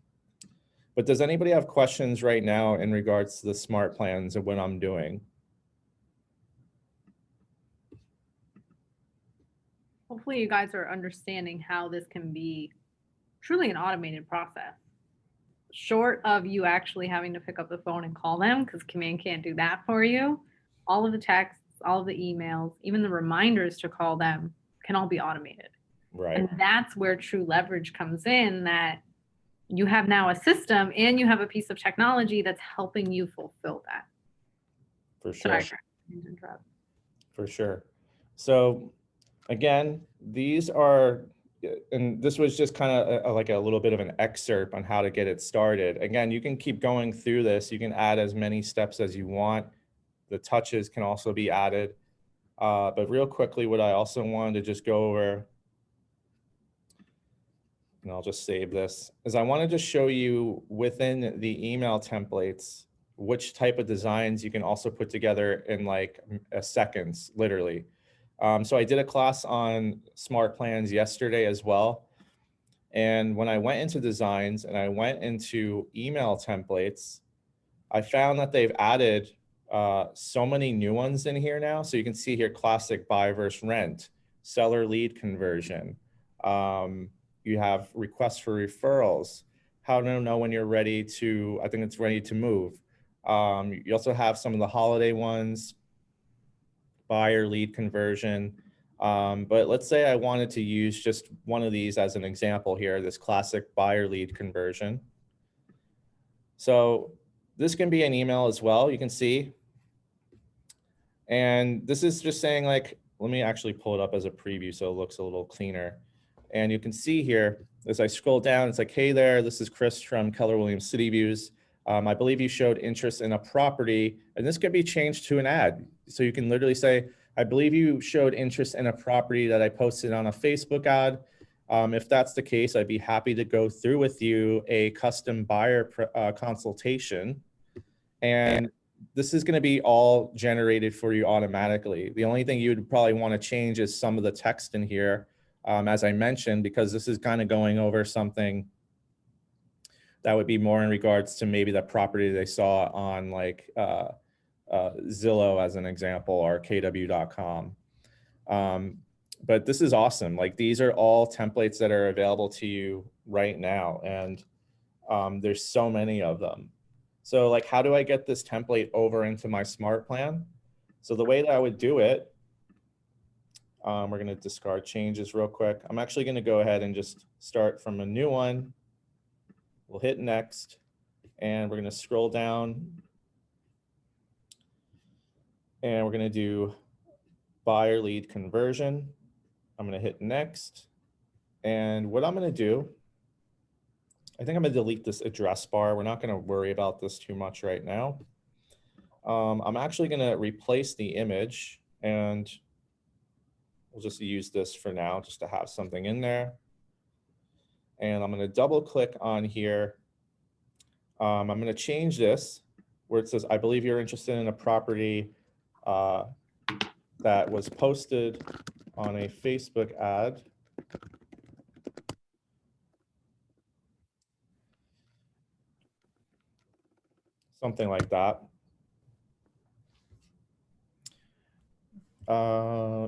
But does anybody have questions right now in regards to the smart plans and what I'm doing? Hopefully you guys are understanding how this can be truly an automated process. Short of you actually having to pick up the phone and call them, because Command can't do that for you, all of the texts, all of the emails, even the reminders to call them can all be automated. Right. And that's where true leverage comes in, that you have now a system and you have a piece of technology that's helping you fulfill that. For sure. Sorry. For sure. So again, these are, and this was just kind of like a little bit of an excerpt on how to get it started. Again, you can keep going through this. You can add as many steps as you want. The touches can also be added. But real quickly, what I also wanted to just go over, and I'll just save this, is I wanted to show you within the email templates, which type of designs you can also put together in like seconds, literally. So I did a class on Smartplans yesterday as well. And when I went into designs and I went into email templates, I found that they've added so many new ones in here now. So you can see here, classic buy versus rent, seller lead conversion. You have requests for referrals, how to know when you're ready to, I think it's ready to move. You also have some of the holiday ones, buyer lead conversion. But let's say I wanted to use just one of these as an example here, this classic buyer lead conversion. So this can be an email as well, you can see. And this is just saying like, let me actually pull it up as a preview so it looks a little cleaner. And you can see here, as I scroll down, it's like, hey there, this is Chris from Keller Williams City Views. I believe you showed interest in a property, and this can be changed to an ad. So you can literally say, I believe you showed interest in a property that I posted on a Facebook ad. If that's the case, I'd be happy to go through with you a custom buyer consultation. And this is going to be all generated for you automatically. The only thing you would probably want to change is some of the text in here, as I mentioned, because this is kind of going over something that would be more in regards to maybe the property they saw on like Zillow as an example, or kw.com. But this is awesome. Like these are all templates that are available to you right now. And there's so many of them. So like, how do I get this template over into my smart plan? So the way that I would do it, we're going to discard changes real quick. I'm actually going to go ahead and just start from a new one. We'll hit next, and we're going to scroll down, and we're going to do buyer lead conversion. I'm going to hit next. And what I'm going to do, I think I'm going to delete this address bar. We're not going to worry about this too much right now. I'm actually going to replace the image, and we'll just use this for now just to have something in there. And I'm going to double click on here. I'm going to change this where it says, I believe you're interested in a property that was posted on a Facebook ad. Something like that.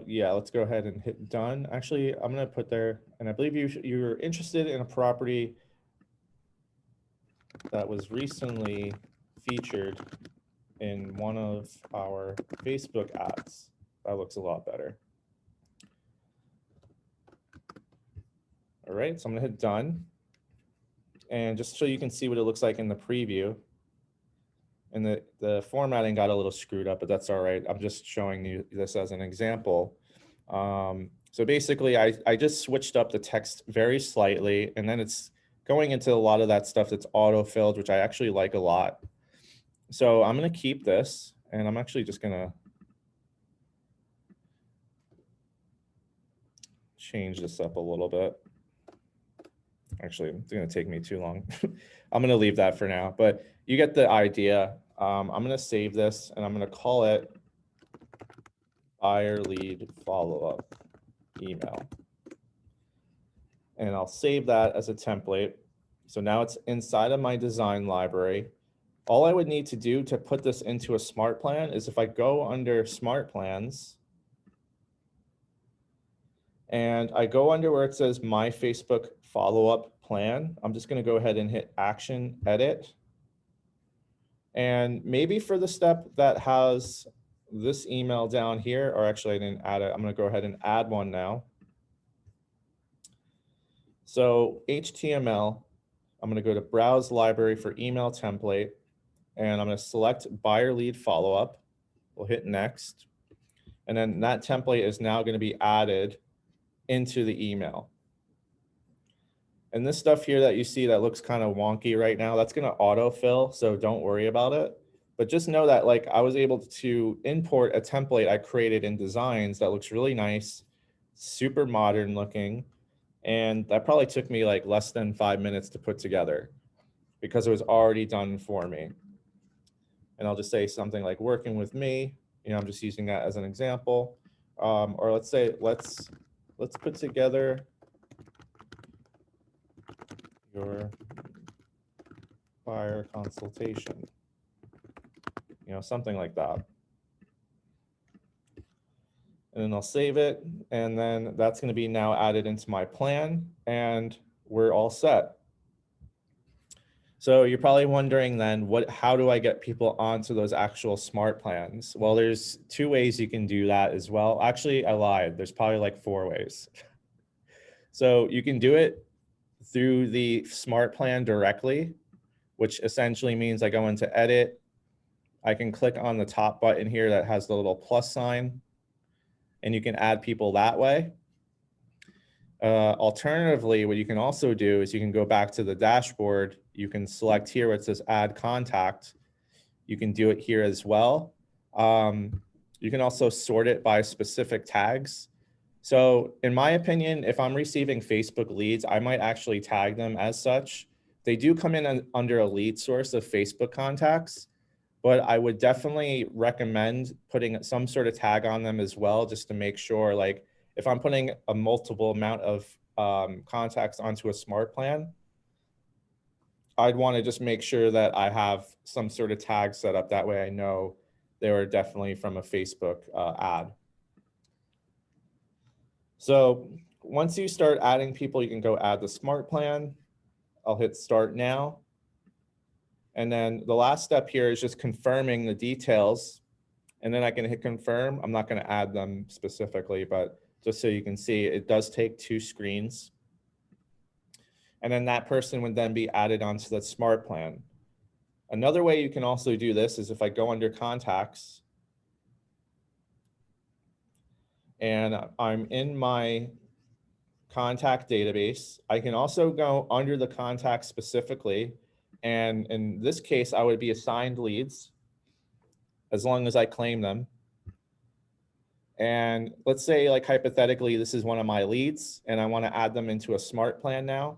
Yeah, let's go ahead and hit done. Actually, I'm going to put there, and I believe you're interested in a property that was recently featured in one of our Facebook ads. That looks a lot better. All right, so I'm going to hit done. And just so you can see what it looks like in the preview. And the formatting got a little screwed up, but that's all right. I'm just showing you this as an example. So basically, I just switched up the text very slightly, and then it's going into a lot of that stuff that's auto-filled, which I actually like a lot. So I'm going to keep this, and I'm actually just going to change this up a little bit. Actually, it's going to take me too long. I'm going to leave that for now, but you get the idea. I'm going to save this, and I'm going to call it buyer lead follow-up email. And I'll save that as a template. So now it's inside of my design library. All I would need to do to put this into a smart plan is if I go under smart plans and I go under where it says my Facebook follow-up plan, I'm just going to go ahead and hit action edit. And maybe for the step that has this email down here, or actually I didn't add it, I'm going to go ahead and add one now. So HTML, I'm going to go to browse library for email template, and I'm going to select buyer lead follow-up. We'll hit next. And then that template is now going to be added into the email. And this stuff here that you see that looks kind of wonky right now, that's going to autofill, so don't worry about it. But just know that like I was able to import a template I created in Designs that looks really nice, super modern looking. And that probably took me like less than 5 minutes to put together because it was already done for me. And I'll just say something like working with me, you know, I'm just using that as an example. Or let's say, let's put together your buyer consultation, you know, something like that. And then I'll save it. And then that's going to be now added into my plan and we're all set. So you're probably wondering then, how do I get people onto those actual smart plans? Well, there's 2 ways you can do that as well. Actually, I lied. There's probably like 4 ways. So you can do it through the smart plan directly, which essentially means I go into edit. I can click on the top button here that has the little plus sign, and you can add people that way. Alternatively, what you can also do is you can go back to the dashboard. You can select here where it says add contact. You can do it here as well. You can also sort it by specific tags. So in my opinion, if I'm receiving Facebook leads, I might actually tag them as such. They do come in under a lead source of Facebook contacts, but I would definitely recommend putting some sort of tag on them as well, just to make sure, like, if I'm putting a multiple amount of contacts onto a smart plan, I'd want to just make sure that I have some sort of tag set up. That way I know they were definitely from a Facebook ad. So once you start adding people, you can go add the smart plan. I'll hit start now. And then the last step here is just confirming the details. And then I can hit confirm. I'm not going to add them specifically, but just so you can see, it does take 2 screens. And then that person would then be added onto the smart plan. Another way you can also do this is if I go under contacts and I'm in my contact database, I can also go under the contact specifically. And in this case, I would be assigned leads as long as I claim them. And let's say, like, hypothetically, this is one of my leads and I want to add them into a smart plan now.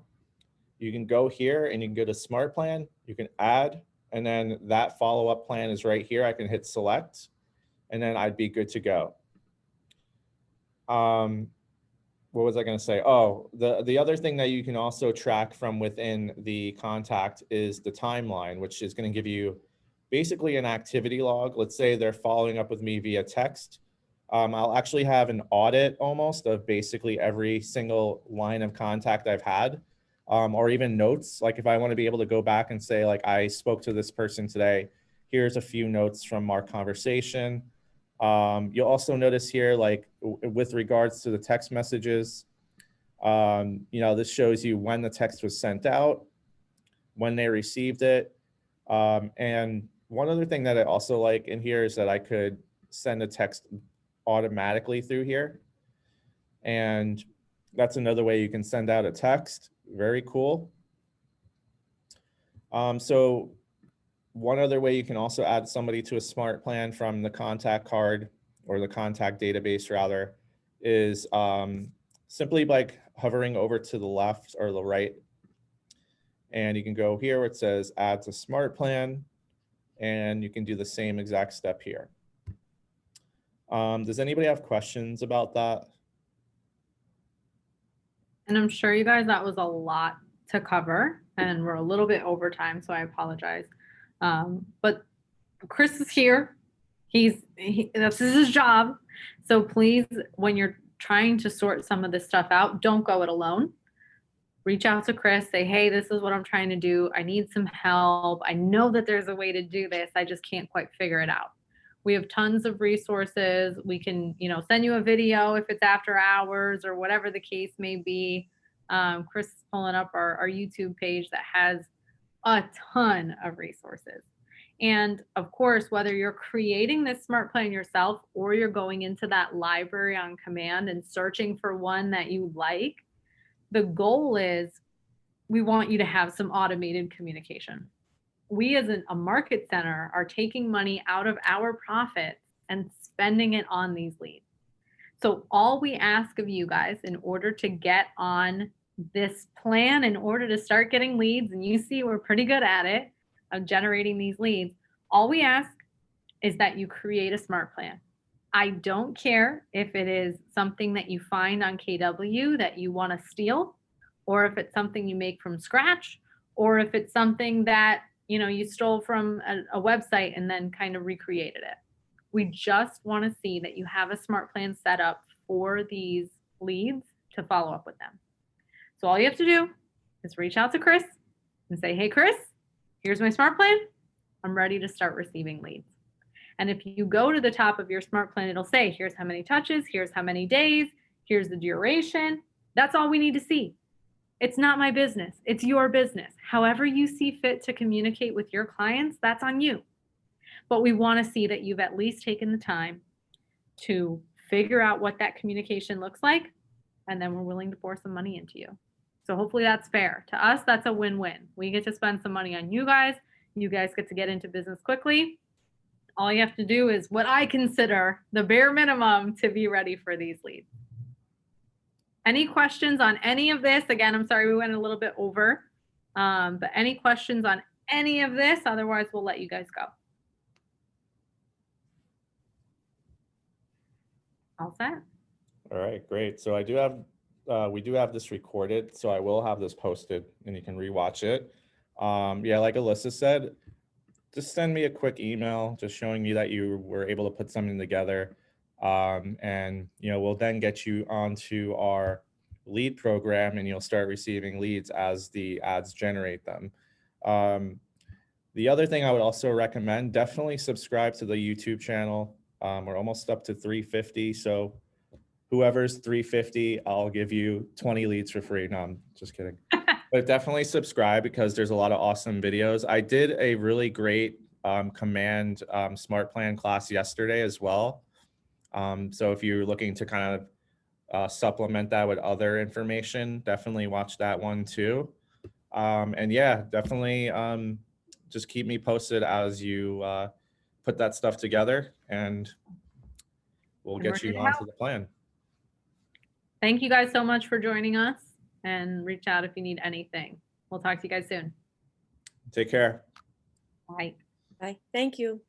You can go here and you can go to smart plan, you can add, and then that follow-up plan is right here. I can hit select and then I'd be good to go. What was I going to say? Oh, the other thing that you can also track from within the contact is the timeline, which is going to give you basically an activity log. Let's say they're following up with me via text. I'll actually have an audit almost of basically every single line of contact I've had, or even notes. Like if I want to be able to go back and say, like, I spoke to this person today, here's a few notes from our conversation. You'll also notice here, like with regards to the text messages, you know, this shows you when the text was sent out, when they received it. And one other thing that I also like in here is that I could send a text automatically through here. And that's another way you can send out a text. Very cool. So one other way you can also add somebody to a smart plan from the contact card or the contact database rather is simply by hovering over to the left or the right. And you can go here where it says add to smart plan and you can do the same exact step here. Does anybody have questions about that? And I'm sure you guys, that was a lot to cover and we're a little bit over time, so I apologize. But Chris is here. This is his job. So please, when you're trying to sort some of this stuff out, don't go it alone. Reach out to Chris, say, hey, this is what I'm trying to do. I need some help. I know that there's a way to do this. I just can't quite figure it out. We have tons of resources. We can, you know, send you a video if it's after hours or whatever the case may be. Chris is pulling up our YouTube page that has a ton of resources. And of course, whether you're creating this smart plan yourself or you're going into that library on command and searching for one that you like, the goal is we want you to have some automated communication. We as a market center are taking money out of our profits and spending it on these leads. So all we ask of you guys in order to get on this plan, in order to start getting leads, and you see we're pretty good at it, of generating these leads, all we ask is that you create a smart plan. I don't care if it is something that you find on KW that you want to steal, or if it's something you make from scratch, or if it's something that you stole from a website and then kind of recreated it. We just want to see that you have a smart plan set up for these leads to follow up with them. So all you have to do is reach out to Chris and say, hey, Chris, here's my smart plan. I'm ready to start receiving leads. And if you go to the top of your smart plan, it'll say, here's how many touches, here's how many days, here's the duration. That's all we need to see. It's not my business. It's your business. However you see fit to communicate with your clients, that's on you. But we want to see that you've at least taken the time to figure out what that communication looks like, and then we're willing to pour some money into you. So hopefully that's fair. To us, that's a win-win. We get to spend some money on you guys. You guys get to get into business quickly. All you have to do is what I consider the bare minimum to be ready for these leads. Any questions on any of this? Again, I'm sorry we went a little bit over, but any questions on any of this? Otherwise, we'll let you guys go. All set? All right, great. So we do have this recorded, so I will have this posted and you can rewatch it. Yeah, like Alyssa said, just send me a quick email just showing me that you were able to put something together. And we'll then get you onto our lead program and you'll start receiving leads as the ads generate them. The other thing I would also recommend, definitely subscribe to the YouTube channel. We're almost up to 350. So whoever's 350, I'll give you 20 leads for free. No, I'm just kidding. But definitely subscribe because there's a lot of awesome videos. I did a really great command smart plan class yesterday as well. So if you're looking to kind of supplement that with other information, definitely watch that one too. And yeah, definitely just keep me posted as you put that stuff together and we'll get you onto the plan. Thank you guys so much for joining us, and reach out if you need anything. We'll talk to you guys soon. Take care. Bye. Bye. Thank you.